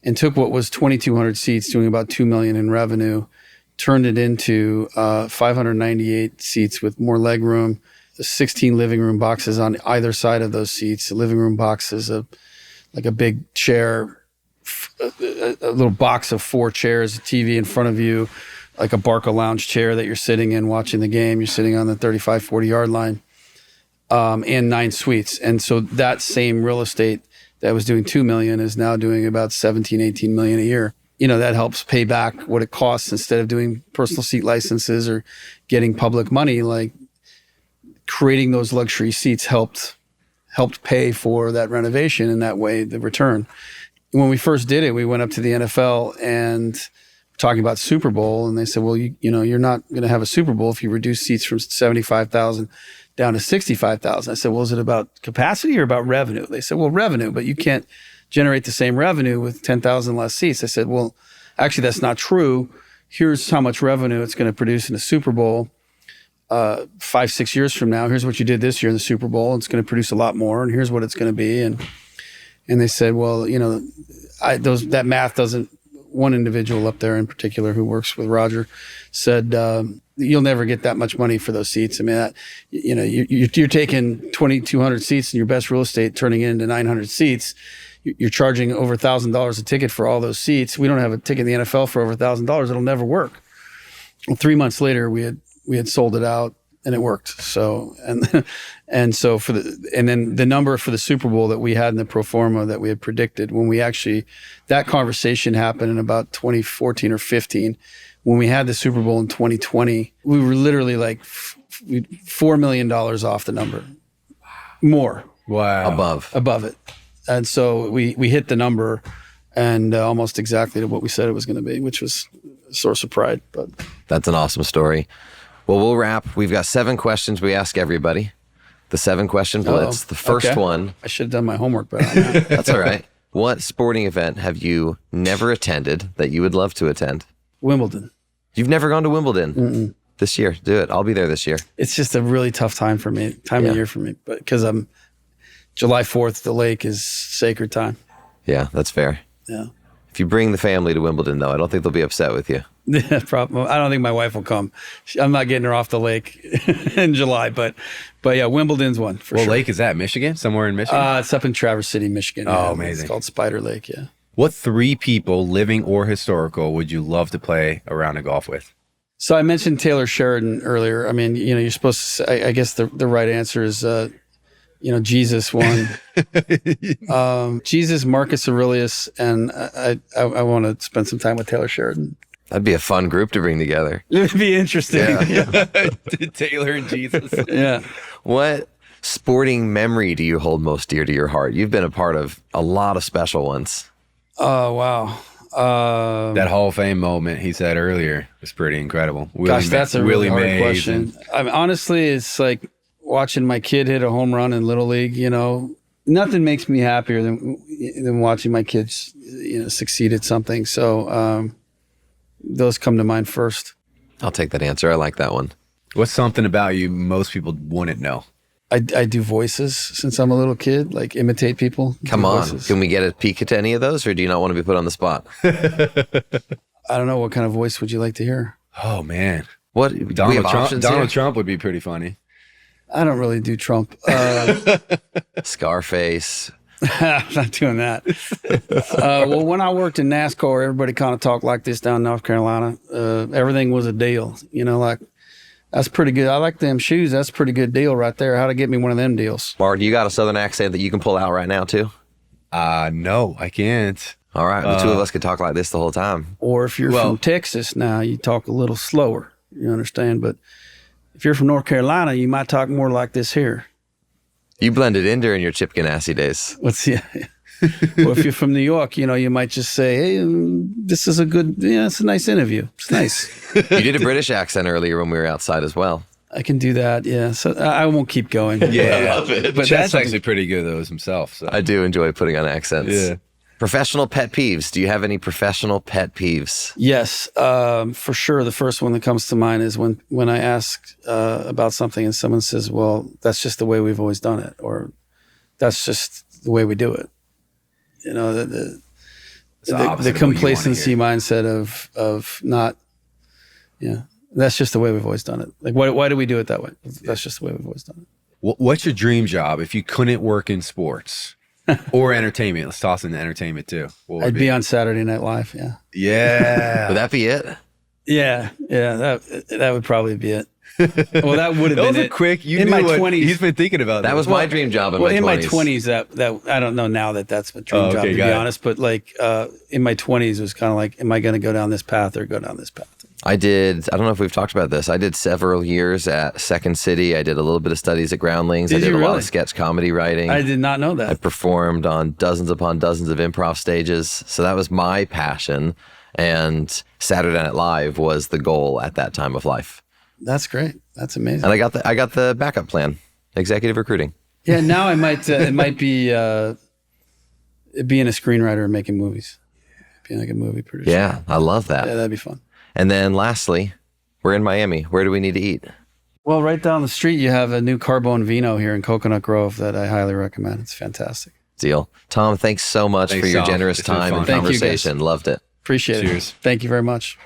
and took what was 2,200 seats, doing about $2 million in revenue, turned it into 598 seats with more leg room, 16 living room boxes on either side of those seats. The living room box is like a big chair, a little box of 4 chairs, a TV in front of you, like a Barca lounge chair that you're sitting in watching the game. You're sitting on the 35, 40-yard line, and 9 suites. And so that same real estate that was doing $2 million is now doing about 17, 18 million a year. That helps pay back what it costs instead of doing personal seat licenses or getting public money. Like, creating those luxury seats helped pay for that renovation, and that way the return. When we first did it, we went up to the NFL and talking about Super Bowl, and they said, well, you're not going to have a Super Bowl if you reduce seats from 75,000 down to 65,000. I said, well, is it about capacity or about revenue? They said, well, revenue, but you can't generate the same revenue with 10,000 less seats. I said, well, actually, that's not true. Here's how much revenue it's going to produce in a Super Bowl 5-6 years from now. Here's what you did this year in the Super Bowl. It's going to produce a lot more, and here's what it's going to be. And they said, well, that math doesn't. One individual up there in particular who works with Roger said, you'll never get that much money for those seats. I mean, you're taking 2,200 seats in your best real estate, turning it into 900 seats. You're charging over $1,000 a ticket for all those seats. We don't have a ticket in the NFL for over $1,000. It'll never work. Well, 3 months later, we had sold it out, and it worked. So, and so then the number for the Super Bowl that we had in the pro forma that we had predicted, when we actually, that conversation happened in about 2014 or 15. When we had the Super Bowl in 2020, we were literally like $4 million off the number. More. Wow. Above it. And so we hit the number, and almost exactly to what we said it was going to be, which was a source of pride. But that's an awesome story. Well, we'll wrap. We've got 7 questions we ask everybody. The 7-question blitz. The first one. I should have done my homework better. That's all right. What sporting event have you never attended that you would love to attend? Wimbledon. You've never gone to Wimbledon? Mm-mm. This year. Do it. I'll be there this year. It's just a really tough time for me, of year for me. But because July 4th, the lake is sacred time. Yeah, that's fair. Yeah. If you bring the family to Wimbledon, though, I don't think they'll be upset with you. Problem. I don't think my wife will come. I'm not getting her off the lake in July, but yeah, Wimbledon's one for sure. What lake is that? Michigan? Somewhere in Michigan? It's up in Traverse City, Michigan. Oh, amazing. It's called Spider Lake. Yeah. What 3 people, living or historical, would you love to play a round of golf with? So I mentioned Taylor Sheridan earlier. I mean, you're supposed to say, I guess the right answer is, Jesus won. Jesus, Marcus Aurelius, and I want to spend some time with Taylor Sheridan. That'd be a fun group to bring together. It'd be interesting. Yeah. Taylor and Jesus. Yeah. What sporting memory do you hold most dear to your heart? You've been a part of a lot of special ones. Oh, wow. That Hall of Fame moment he said earlier was pretty incredible. That's a really hard question. I mean, honestly, it's like watching my kid hit a home run in Little League. Nothing makes me happier than watching my kids, succeed at something. So those come to mind first. I'll take that answer. I like that one. What's something about you most people wouldn't know? I do voices since I'm a little kid, like imitate people. Come on. Voices. Can we get a peek at any of those, or do you not want to be put on the spot? I don't know. What kind of voice would you like to hear? Oh, man. What? We have Donald options here? Trump would be pretty funny. I don't really do Trump. Scarface. I'm not doing that. Well, when I worked in NASCAR, everybody kind of talked like this down in North Carolina. Everything was a deal. You know, like, that's pretty good. I like them shoes. That's a pretty good deal right there. How to get me one of them deals. Mark, you got a Southern accent that you can pull out right now, too? No, I can't. All right. The two of us could talk like this the whole time. Or if you're from Texas now, you talk a little slower. You understand? But if you're from North Carolina, you might talk more like this here. You blended in during your Chip Ganassi days. Well, if you're from New York, you know, you might just say, hey, this is it's a nice interview. It's nice. You did a British accent earlier when we were outside as well. I can do that, yeah. So I won't keep going. Yeah. I love it. But Chet's actually pretty good at those himself. So. I do enjoy putting on accents. Yeah. Professional pet peeves. Do you have any professional pet peeves? Yes, for sure. The first one that comes to mind is when I ask about something and someone says, well, that's just the way we've always done it, or that's just the way we do it. You know, the complacency mindset of not, that's just the way we've always done it. Like, why do we do it that way? That's just the way we've always done it. What's your dream job if you couldn't work in sports or entertainment? Let's toss in entertainment too. I'd be on Saturday Night Live. Yeah. Yeah. Would that be it? Yeah. That would probably be it. Well, that would have been it. Quick. You in knew my what 20s. He's been thinking about That was my dream job in my 20s. In my 20s, that I don't know now that's my dream job, to be honest. But like in my 20s, it was kind of like, am I going to go down this path or go down this path? I don't know if we've talked about this. I did several years at Second City. I did a little bit of studies at Groundlings. I did a lot of sketch comedy writing. I did not know that. I performed on dozens upon dozens of improv stages. So that was my passion. And Saturday Night Live was the goal at that time of life. That's great. That's amazing. And I got the backup plan, executive recruiting. Yeah, now it might be being a screenwriter and making movies, being like a movie producer. Yeah, I love that. Yeah, that'd be fun. And then lastly, we're in Miami. Where do we need to eat? Well, right down the street, you have a new Carbone Vino here in Coconut Grove that I highly recommend. It's fantastic. Deal. Tom, thanks so much for your generous time and conversation. Loved it. Appreciate it. Cheers. Thank you very much.